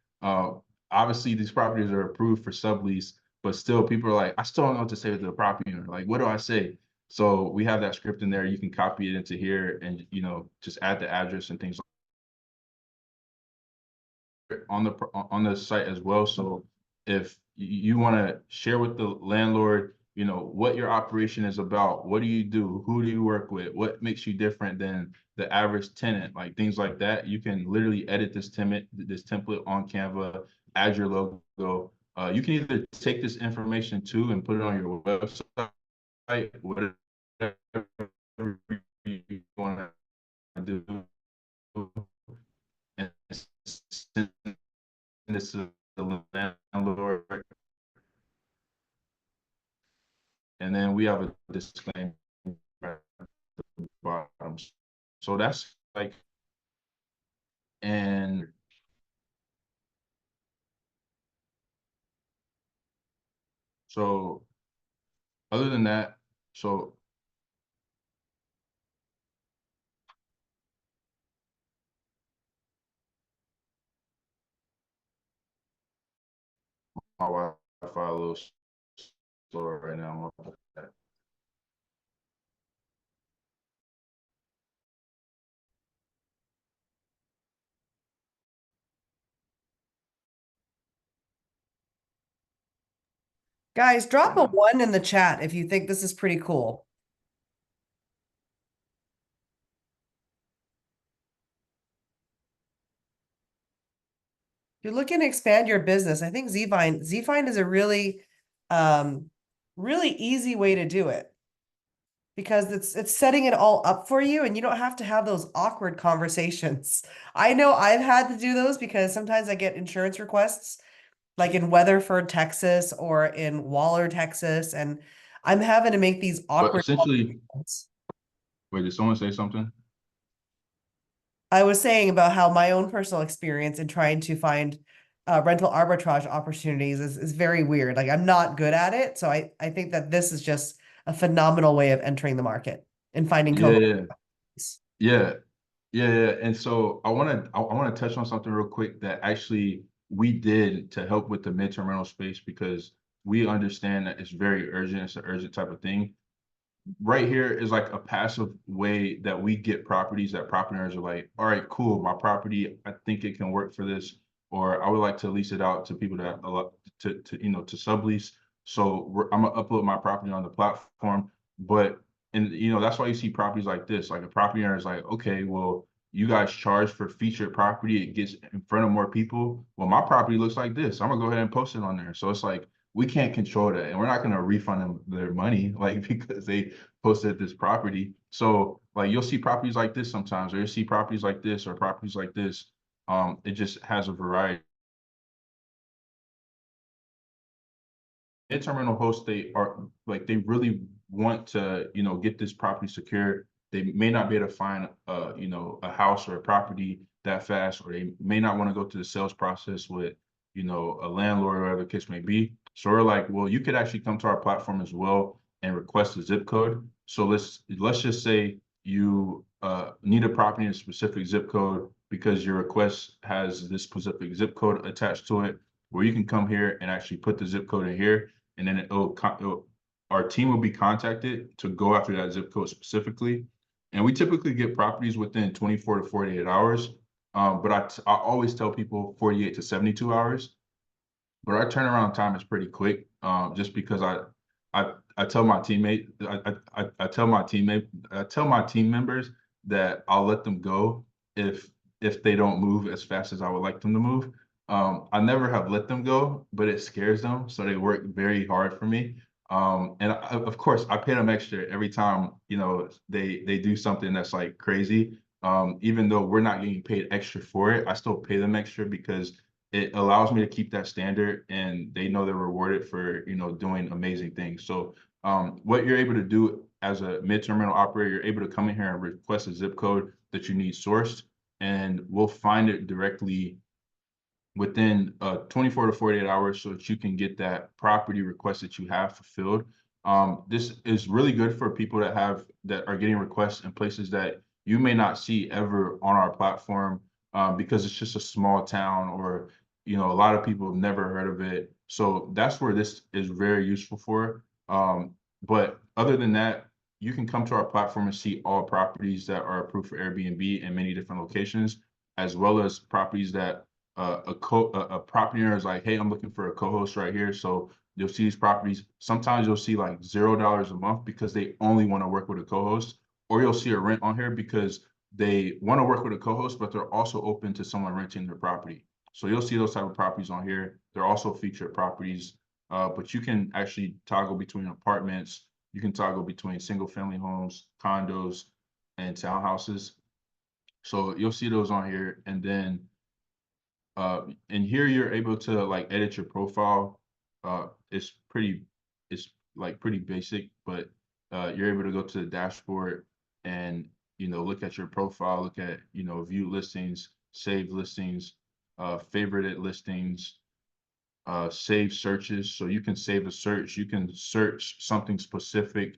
Obviously, these properties are approved for sublease, but still people are like, I still don't know what to say to the property owner. Like, what do I say? So we have that script in there. You can copy it into here and, just add the address and things on the site as well. So if you want to share with the landlord, what your operation is about, what do you do, who do you work with, what makes you different than the average tenant, like things like that, you can literally edit this template on Canva, add your logo. You can either take this information too and put it on your website, whatever you want to do, and send this to the landlord. And then we have a disclaimer at the bottom. So that's like, and so other than that, so my Wi-Fi a little slower right now. Guys, drop a 1 in the chat if you think this is pretty cool. If you're looking to expand your business, I think Zfind is a um, really easy way to do it because it's setting it all up for you and you don't have to have those awkward conversations. I know I've had to do those because sometimes I get insurance requests like in Weatherford, Texas, or in Waller, Texas, and I'm having to make these But awkward essentially, conversations. wait, did someone say something? I was saying about how my own personal experience in trying to find rental arbitrage opportunities is very weird. Like I'm not good at it. So I think that this is just a phenomenal way of entering the market and finding Yeah, co yeah, yeah, yeah, yeah. And so I want to touch on something real quick that actually we did to help with the midterm rental space because we understand that it's very urgent. It's an urgent type of thing. Right here is like a passive way that we get properties that property owners are like, all right, cool, my property, I think it can work for this, or I would like to lease it out to people that to sublease. So I'm gonna upload my property on the platform, but and that's why you see properties like this. Like a property owner is like, okay, well, you guys charge for featured property, it gets in front of more people. Well, my property looks like this. I'm gonna go ahead and post it on there. So it's like we can't control that, and we're not going to refund them their money like because they posted this property. So like you'll see properties like this sometimes, or you'll see properties like this or properties like this. It just has a variety. Internal hosts, they are like they really want to get this property secure. They may not be able to find a house or a property that fast, or they may not want to go through the sales process with a landlord or whatever the case may be. So we're like, well, you could actually come to our platform as well and request a zip code. So let's just say you need a property in a specific zip code because your request has this specific zip code attached to it, where you can come here and actually put the zip code in here, and then our team will be contacted to go after that zip code specifically. And we typically get properties within 24 to 48 hours. But I always tell people 48 to 72 hours. But our turnaround time is pretty quick. Just because I tell my teammate I tell my team members that I'll let them go if they don't move as fast as I would like them to move. I never have let them go, but it scares them, so they work very hard for me. And of course, I pay them extra every time they do something that's like crazy. Even though we're not getting paid extra for it, I still pay them extra because it allows me to keep that standard, and they know they're rewarded for doing amazing things. So what you're able to do as a mid-term rental operator, you're able to come in here and request a zip code that you need sourced, and we'll find it directly within 24 to 48 hours so that you can get that property request that you have fulfilled. This is really good for people that are getting requests in places that you may not see ever on our platform, because it's just a small town, or a lot of people have never heard of it. So that's where this is very useful for. But other than that, you can come to our platform and see all properties that are approved for Airbnb in many different locations, as well as properties that a property owner is like, hey, I'm looking for a co-host right here. So you'll see these properties. Sometimes you'll see like $0 a month because they only want to work with a co-host, or you'll see a rent on here because they want to work with a co-host, but they're also open to someone renting their property. So you'll see those type of properties on here. They're also featured properties, but you can actually toggle between apartments. You can toggle between single family homes, condos, and townhouses. So you'll see those on here. And then and here you're able to like edit your profile. It's like pretty basic, but you're able to go to the dashboard and look at your profile, look at view listings, save listings, favorited listings, save searches. So you can save a search, you can search something specific,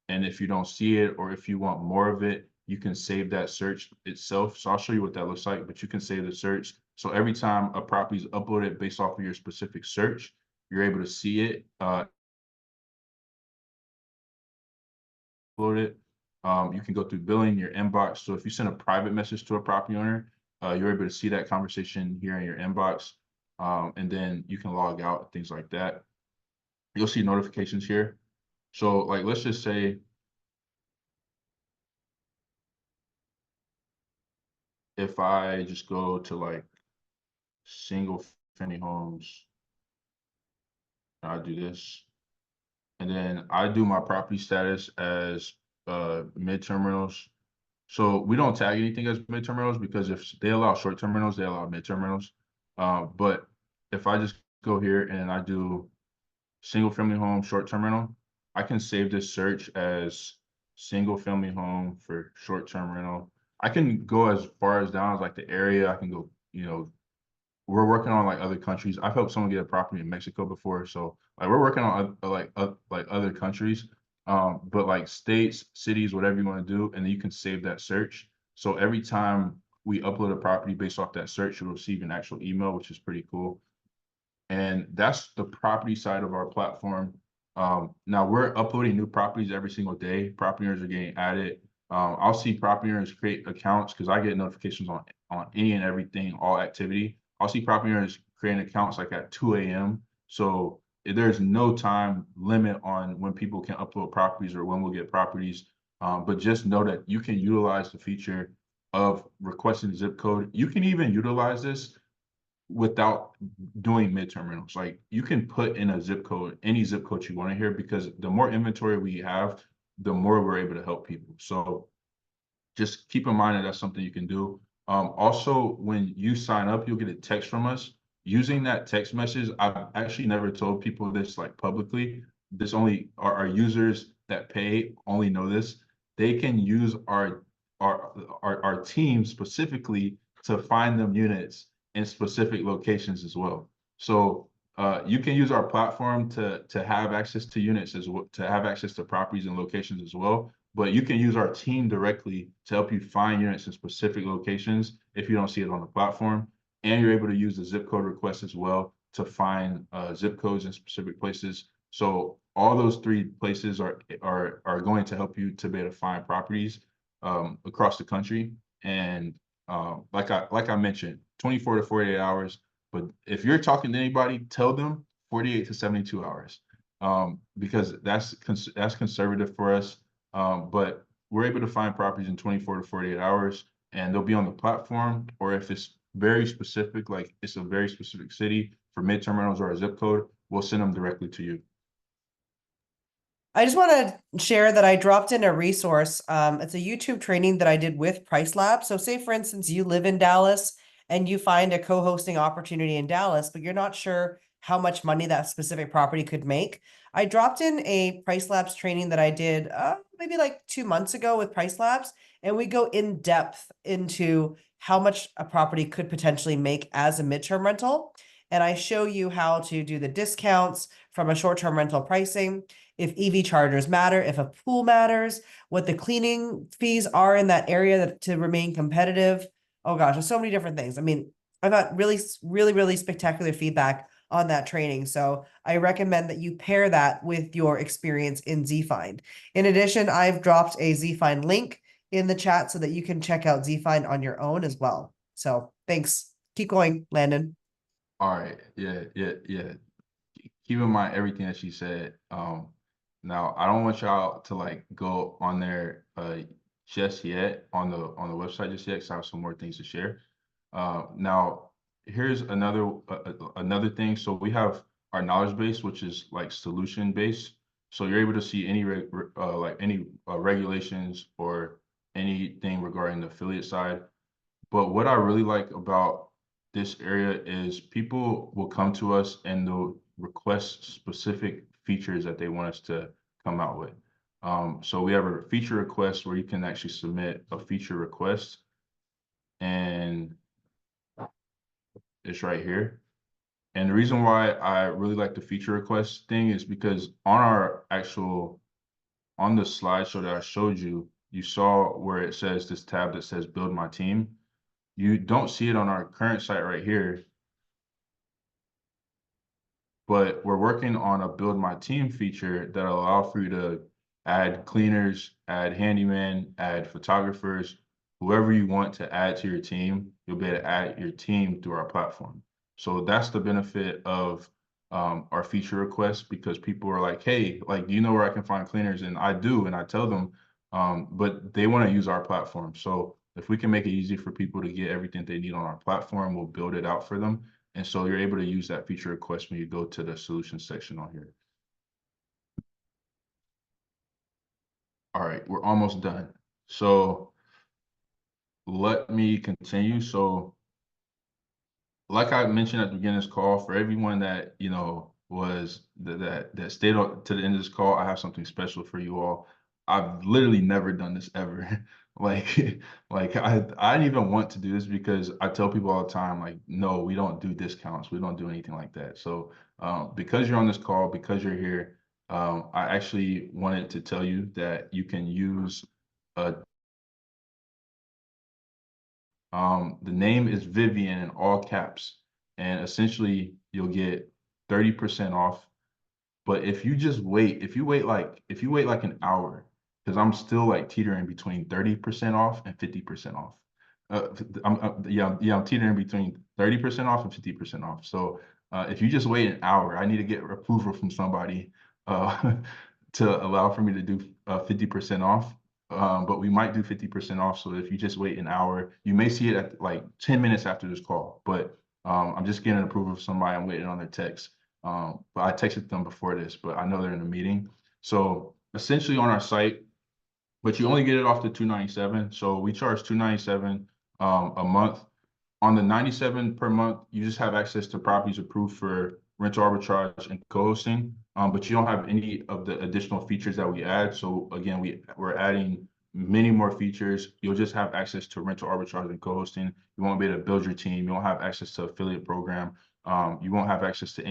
and if you don't see it, or if you want more of it, you can save that search itself. So I'll show you what that looks like, but you can save the search. So every time a property is uploaded based off of your specific search, you're able to see it, upload it. You can go through billing, your inbox. So if you send a private message to a property owner, you're able to see that conversation here in your inbox. And then you can log out, things like that. you'll see notifications here. So like, let's just say if I just go to like single family homes, I do this, and then I do my property status as midterm rentals. So we don't tag anything as midterm rentals because if they allow short-term rentals, they allow midterm rentals. But if I just go here and I do single family home short-term rental, I can save this search as single family home for short-term rental. I can go as far as down as like the area. I can go, we're working on like other countries. I've helped someone get a property in Mexico before, so like we're working on like other countries, but like states, cities, whatever you want to do, and then you can save that search. So every time we upload a property based off that search, you'll receive an actual email, which is pretty cool. And that's the property side of our platform. Now we're uploading new properties every single day. Property owners are getting added. I'll see property owners create accounts because I get notifications on any and everything, all activity. I'll see property owners creating accounts like at 2 a.m. So there's no time limit on when people can upload properties or when we'll get properties. But just know that you can utilize the feature of requesting zip code. You can even utilize this without doing midterm rentals. Like you can put in a zip code, any zip code you want to hear, because the more inventory we have, the more we're able to help people. So just keep in mind that that's something you can do. Also, when you sign up, you'll get a text from us. Using that text message, I've actually never told people this like publicly. This only our users that pay only know this. They can use our team specifically to find them units in specific locations as well. So you can use our platform to have access to units as well, to have access to properties and locations as well. But you can use our team directly to help you find units in specific locations if you don't see it on the platform. And you're able to use the zip code request as well to find zip codes in specific places. So all those three places are going to help you to be able to find properties across the country. And like I mentioned, 24 to 48 hours. But if you're talking to anybody, tell them 48 to 72 hours, because that's conservative for us. But we're able to find properties in 24 to 48 hours, and they'll be on the platform. Or if it's very specific, like it's a very specific city for midterm rentals or a zip code, we'll send them directly to you. I just want to share that I dropped in a resource. It's a YouTube training that I did with Price Lab. So say, for instance, you live in Dallas and you find a co-hosting opportunity in Dallas, but you're not sure how much money that specific property could make. I dropped in a Price Labs training that I did maybe like 2 months ago with Price Labs, and we go in depth into how much a property could potentially make as a midterm rental. And I show you how to do the discounts from a short-term rental pricing, if EV chargers matter, if a pool matters, what the cleaning fees are in that area to remain competitive. Oh gosh, there's so many different things. I mean, I got really spectacular feedback on that training. So I recommend that you pair that with your experience in ZFind. In addition, I've dropped a ZFind link in the chat so that you can check out ZFind on your own as well. So thanks. Keep going, Landon. All right. Yeah. Keep in mind everything that she said. Now I don't want y'all to like go on there just yet on the website just yet, because I have some more things to share. Now here's another thing. So we have our knowledge base, which is like solution based. So you're able to see any regulations or anything regarding the affiliate side. But what I really like about this area is people will come to us and they'll request specific features that they want us to come out with. So we have a feature request where you can actually submit a feature request, and it's right here. And the reason why I really like the feature request thing is because on the slideshow that I showed you, you saw where it says this tab that says build my team. You don't see it on our current site right here, but we're working on a build my team feature that allow for you to add cleaners, add handyman, add photographers, whoever you want to add to your team, you'll be able to add your team through our platform. So that's the benefit of our feature requests, because people are like, hey, like, do you know where I can find cleaners? And I do, and I tell them, but they want to use our platform. So if we can make it easy for people to get everything they need on our platform, we'll build it out for them. And so you're able to use that feature request when you go to the solutions section on here. All right, we're almost done. So let me continue. So like I mentioned at the beginning of this call, for everyone that, you know, was that stayed on to the end of this call, I have something special for you all. I've literally never done this ever. Like, like I didn't even want to do this, because I tell people all the time, like, no, we don't do discounts. We don't do anything like that. So because you're on this call, because you're here, I actually wanted to tell you that you can use a the name is Vivian in all caps, and essentially you'll get 30% off. But if you just wait, if you wait like an hour, because I'm still like teetering between 30% off and 50% off. I'm teetering between 30% off and 50% off. So if you just wait an hour, I need to get approval from somebody uh, to allow for me to do 50% off. But we might do 50% off. So if you just wait an hour, you may see it at like 10 minutes after this call. But I'm just getting approval from somebody. I'm waiting on their text. But I texted them before this, but I know they're in a meeting. So essentially on our site, but you only get it off the 297. So we charge 297 a month. On the 97 per month, you just have access to properties approved for rental arbitrage and co-hosting, but you don't have any of the additional features that we add. So again, we're adding many more features. You'll just have access to rental arbitrage and co-hosting. You won't be able to build your team. You won't have access to affiliate program. You won't have access to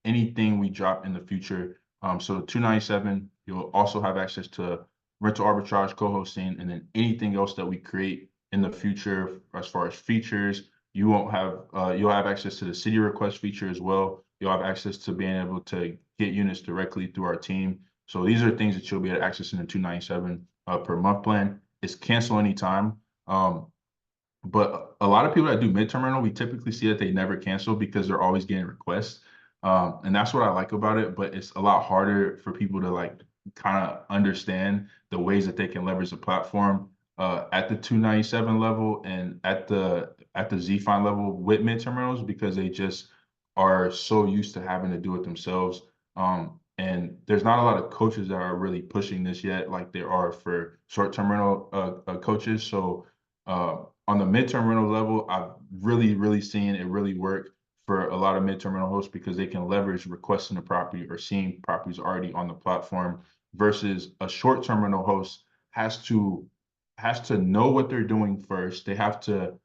anything we drop in the future. So 297, you'll also have access to rental arbitrage, co-hosting, and then anything else that we create in the future as far as features. You won't have you'll have access to the city request feature as well. You'll have access to being able to get units directly through our team. So these are things that you'll be able to access in the 297 per month plan. It's cancel anytime. But a lot of people that do midterm rental, we typically see that they never cancel because they're always getting requests. And that's what I like about it, but it's a lot harder for people to like kind of understand the ways that they can leverage the platform at the 297 level and at the Z-Fine level with midterm rentals, because they just are so used to having to do it themselves. And there's not a lot of coaches that are really pushing this yet, like there are for short-term rental coaches. So on the midterm rental level, I've really seen it really work for a lot of midterm rental hosts, because they can leverage requesting a property or seeing properties already on the platform, versus a short-term rental host has to know what they're doing first. They have to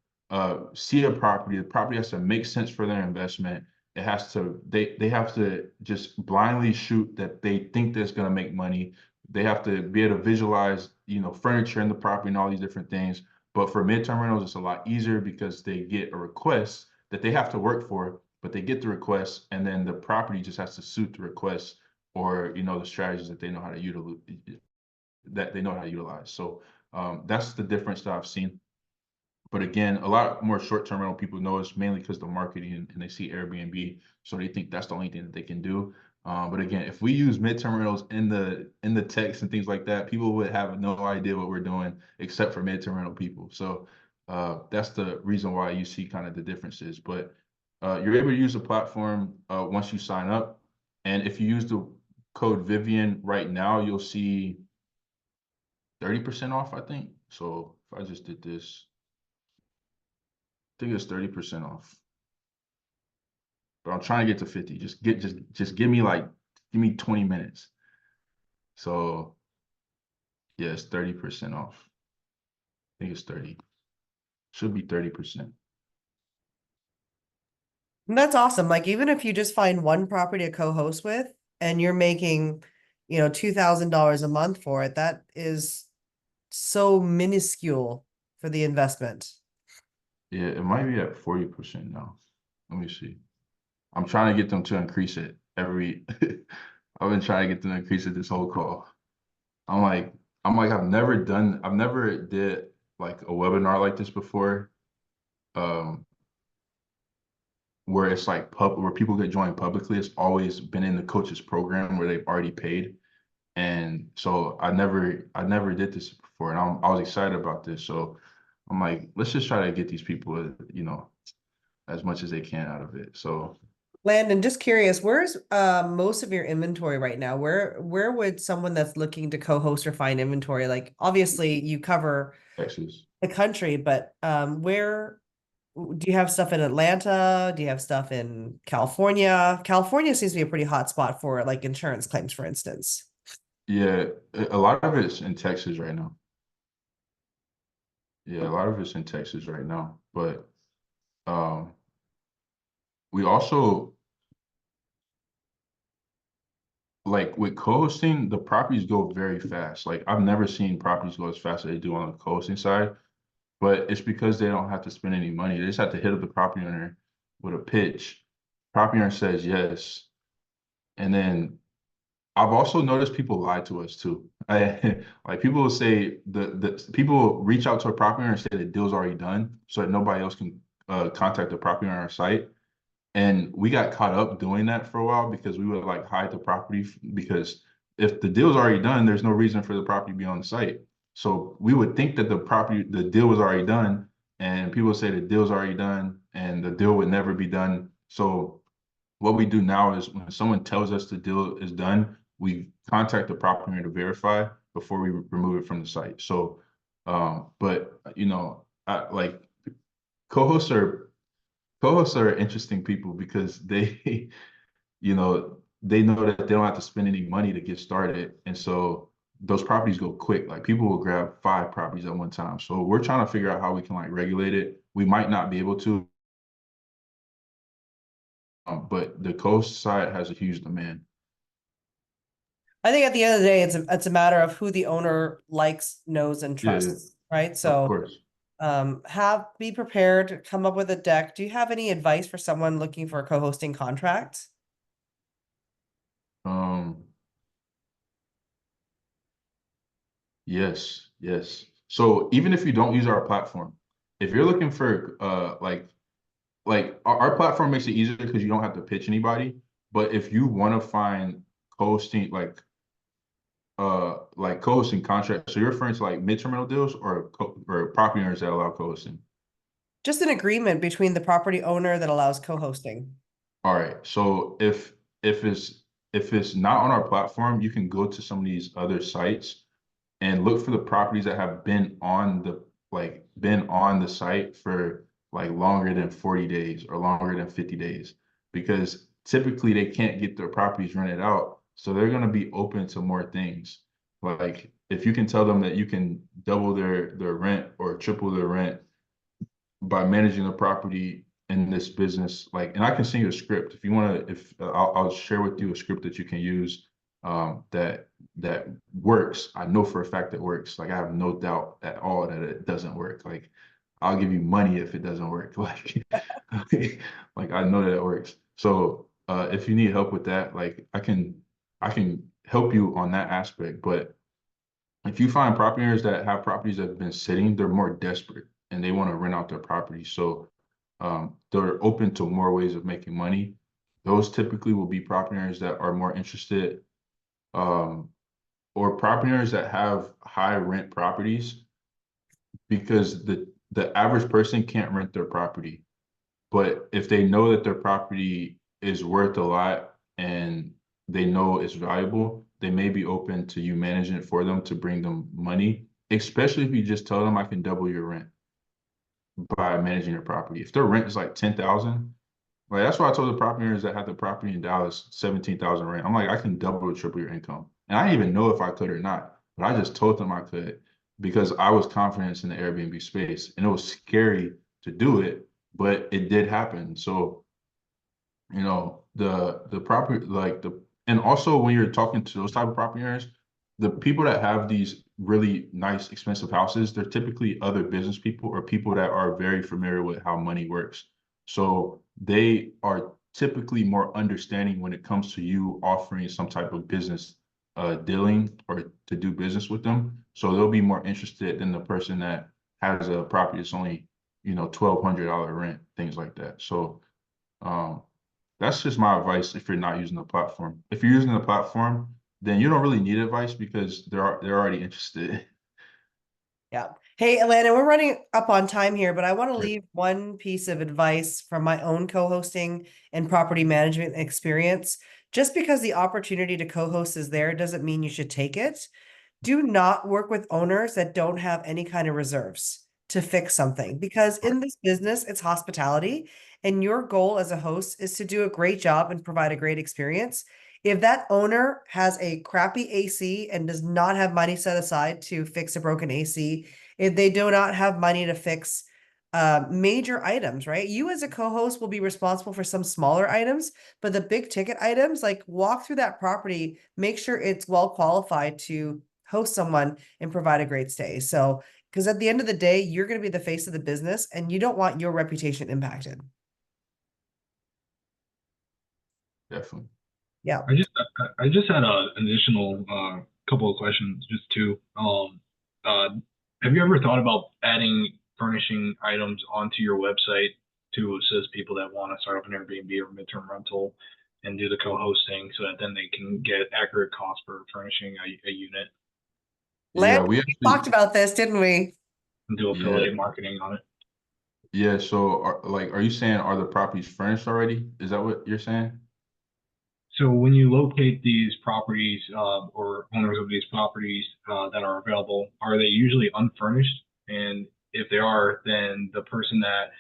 see a property. The property has to make sense for their investment. It has to they have to just blindly shoot that they think that's going to make money. They have to be able to visualize, you know, furniture in the property and all these different things. But for midterm rentals, it's a lot easier because they get a request that they have to work for, but they get the request, and then the property just has to suit the request, or, you know, the strategies that they know how to utilize. So that's the difference that I've seen. But again, a lot more short-term rental people know it's mainly because the marketing, and they see Airbnb, so they think that's the only thing that they can do. But again, if we use midterm rentals in the text and things like that, people would have no idea what we're doing except for midterm rental people. So that's the reason why you see kind of the differences. But you're able to use the platform once you sign up, and if you use the code Vivian right now, you'll see 30% off, I think. So if I just did this, I think it's 30% off. But I'm trying to get to 50. Just give me 20 minutes. So yeah, it's 30% off. I think it's 30. Should be 30%. That's awesome. Like, even if you just find one property to co-host with and you're making, you know, $2,000 a month for it, that is so minuscule for the investment. Yeah, it might be at 40% now. Let me see. I'm trying to get them to increase it every I've been trying to get them to increase it this whole call. I'm like, I've never did like a webinar like this before. where it's like where people get joined publicly, it's always been in the coaches program where they've already paid. And so I never did this before, and I was excited about this. So I'm like, let's just try to get these people, as much as they can out of it. So Landon, just curious, where's most of your inventory right now? Where would someone that's looking to co-host or find inventory? Like obviously you cover Texas. the country, but where do you have stuff in Atlanta? Do you have stuff in California? California seems to be a pretty hot spot for like insurance claims, for instance. Yeah, a lot of it's in Texas right now. Yeah, a lot of it's in Texas right now. But um, we also like with co-hosting, the properties go very fast. Like I've never seen properties go as fast as they do on the co-hosting side, but it's because they don't have to spend any money. They just have to hit up the property owner with a pitch. Property owner says yes, and then I've also noticed people lie to us too. Like people will say the people reach out to a property owner and say the deal's already done, so that nobody else can contact the property owner on our site. And we got caught up doing that for a while because we would like hide the property because if the deal's already done, there's no reason for the property to be on the site. So we would think that the deal was already done, and people would say the deal's already done, and the deal would never be done. So what we do now is when someone tells us the deal is done, we contact the property owner to verify before we remove it from the site. So, but like co-hosts are co-hosts are interesting people because they, they know that they don't have to spend any money to get started. And so those properties go quick. Like people will grab 5 properties at one time. So we're trying to figure out how we can like regulate it. We might not be able to, but the coast side has a huge demand. I think at the end of the day, it's a matter of who the owner likes, knows, and Yeah, yeah, trusts, right? of So course. be prepared, come up with a deck. Do you have any advice for someone looking for a co-hosting contract? Um, yes, yes. So even if you don't use our platform, if you're looking for like our platform makes it easier because you don't have to pitch anybody. But if you want to find co-hosting like co-hosting contracts, so you're referring to like mid-terminal deals or property owners that allow co-hosting. Just an agreement between the property owner that allows co-hosting. All right. So if it's not on our platform, you can go to some of these other sites and look for the properties that have been on the site for like longer than 40 days or longer than 50 days because typically they can't get their properties rented out, so they're going to be open to more things. Like if you can tell them that you can double their rent or triple their rent by managing the property in this business, like, and I can send you a script if you want to, if I'll share with you a script that you can use, that works. I know for a fact that works. Like I have no doubt at all that it doesn't work. Like I'll give you money if it doesn't work. Like I know that it works. So if you need help with that, like I can help you on that aspect. But if you find property owners that have properties that have been sitting, they're more desperate and they want to rent out their property. So they're open to more ways of making money. Those typically will be property owners that are more interested, um, or property owners that have high rent properties because the average person can't rent their property. But if they know that their property is worth a lot and they know it's valuable, they may be open to you managing it for them to bring them money, especially if you just tell them I can double your rent by managing your property. If their rent is like 10,000, like that's why I told the property owners that had the property in Dallas, 17,000 rent. I'm like, I can double or triple your income. And I didn't even know if I could or not, but I just told them I could because I was confident in the Airbnb space. And it was scary to do it, but it did happen. So, the property like the and also when you're talking to those type of property owners, the people that have these really nice, expensive houses, they're typically other business people or people that are very familiar with how money works. So they are typically more understanding when it comes to you offering some type of business dealing or to do business with them. So they'll be more interested than the person that has a property that's only, $1,200 rent, things like that. So Um, that's just my advice if you're not using the platform. If you're using the platform, then you don't really need advice because they're already interested. Yeah. Hey, Landon, we're running up on time here, but I want to Yeah. leave one piece of advice from my own co-hosting and property management experience. Just because the opportunity to co-host is there doesn't mean you should take it. Do not work with owners that don't have any kind of reserves to fix something, because in this business, it's hospitality, and your goal as a host is to do a great job and provide a great experience. If that owner has a crappy AC and does not have money set aside to fix a broken AC, if they do not have money to fix major items, right? You as a co-host will be responsible for some smaller items, but the big ticket items, like walk through that property, make sure it's well qualified to host someone and provide a great stay. So, because at the end of the day, you're going to be the face of the business and you don't want your reputation impacted. Definitely. Yeah. I just had an additional couple of questions just to have you ever thought about adding furnishing items onto your website to assist people that want to start up an Airbnb or midterm rental and do the co-hosting so that then they can get accurate cost for furnishing a unit Yeah, Landon, we we talked actually, about this, didn't we? and do yeah, affiliate marketing on it? yeah. So, are you saying are the properties furnished already? Is that what you're saying? So when you locate these properties or owners of these properties that are available, are they usually unfurnished? And if they are, then the person that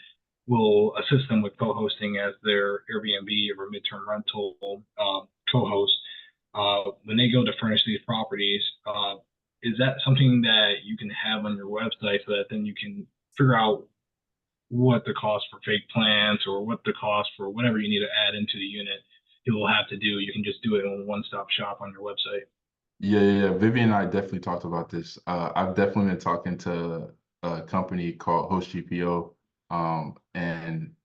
will assist them with co-hosting as their Airbnb or midterm rental co-host, when they go to furnish these properties, is that something that you can have on your website so that then you can figure out what the cost for fake plants or what the cost for whatever you need to add into the unit it will have to do. You can just do it in a one-stop shop on your website. Yeah. Vivian and I definitely talked about this. I've definitely been talking to a company called Host GPO. And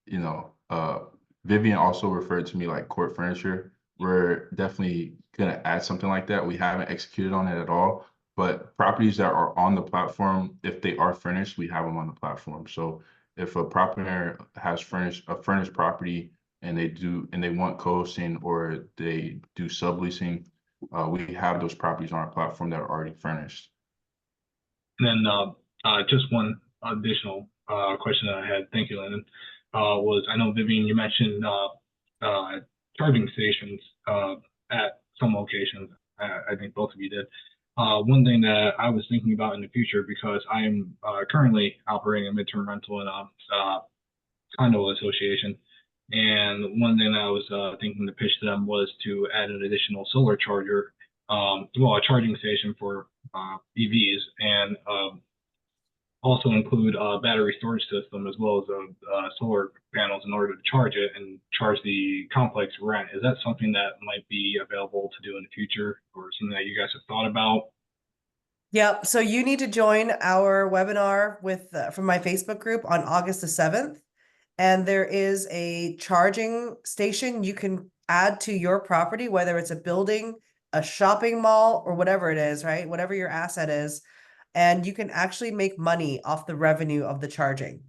Vivian also referred to me like Court Furniture. We're definitely gonna add something like that. We haven't executed on it at all, but properties that are on the platform, if they are furnished, we have them on the platform. So if a property owner has furnished property and they want co-hosting or they do subleasing, we have those properties on our platform that are already furnished. And then just one additional question that I had, thank you, Landon, was I know, Vivian, you mentioned charging stations at some locations. I think both of you did. One thing that I was thinking about in the future, because I am currently operating a midterm rental in a condo association. And one thing that I was thinking to pitch to them was to add an additional solar charger, well, a charging station for EVs, and also include a battery storage system as well as solar panels in order to charge it and charge the complex rent. Is that something that might be available to do in the future or something that you guys have thought about? Yep. So you need to join our webinar with from my Facebook group on August the 7th. And there is a charging station you can add to your property, whether it's a building, a shopping mall, or whatever it is, right? Whatever your asset is. And you can actually make money off the revenue of the charging.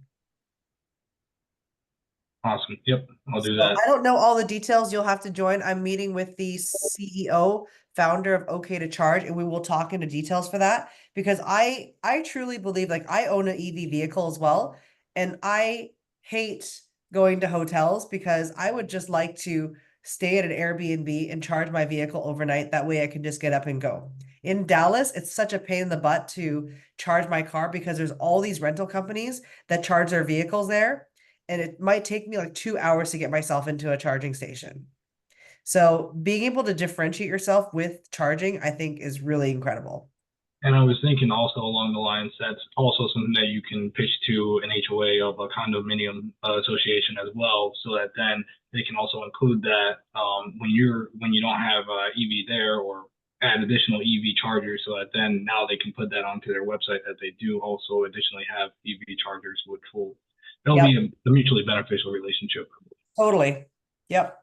Awesome. Yep, I'll do So that. I don't know all the details. You'll have to join. I'm meeting with the CEO, founder of OK to Charge, and we will talk into details for that because I truly believe, like, I own an EV vehicle as well, and I hate going to hotels because I would just like to stay at an Airbnb and charge my vehicle overnight. That way I can just get up and go. In Dallas, it's such a pain in the butt to charge my car because there's all these rental companies that charge their vehicles there, and it might take me like 2 hours to get myself into a charging station. So being able to differentiate yourself with charging, I think is really incredible. And I was thinking also along the lines that's also something that you can pitch to an HOA of a condominium association as well, so that then they can also include that when you don't have EV there or add additional EV chargers, so that then now they can put that onto their website that they do also additionally have EV chargers, which will that'll Yep, be a mutually beneficial relationship. totally. Yep.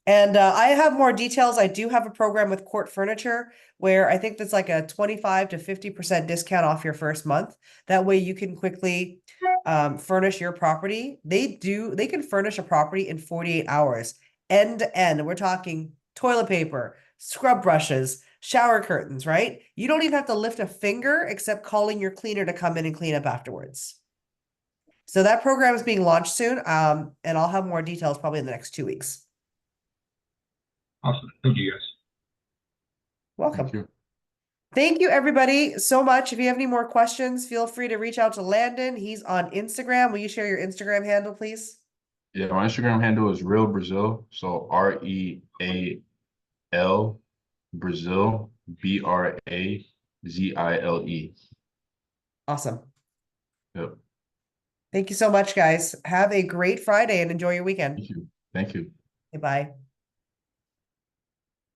And I have more details. I do have a program with Court Furniture where I think that's like a 25 to 50% discount off your first month. That way you can quickly furnish your property, they can furnish a property in 48 hours, end to end. We're talking toilet paper, scrub brushes, shower curtains, right? You don't even have to lift a finger except calling your cleaner to come in and clean up afterwards. So that program is being launched soon, and I'll have more details probably in the next 2 weeks. Awesome. Thank you guys. Welcome. Thank you. Thank you, everybody, so much. If you have any more questions, feel free to reach out to Landon. He's on Instagram. Will you share your Instagram handle, please? Yeah, my Instagram handle is Real Brazil. So REAL Brazil BRAZILE. Awesome. Yep. Thank you so much, guys. Have a great Friday and enjoy your weekend. Thank you. Thank you. Goodbye.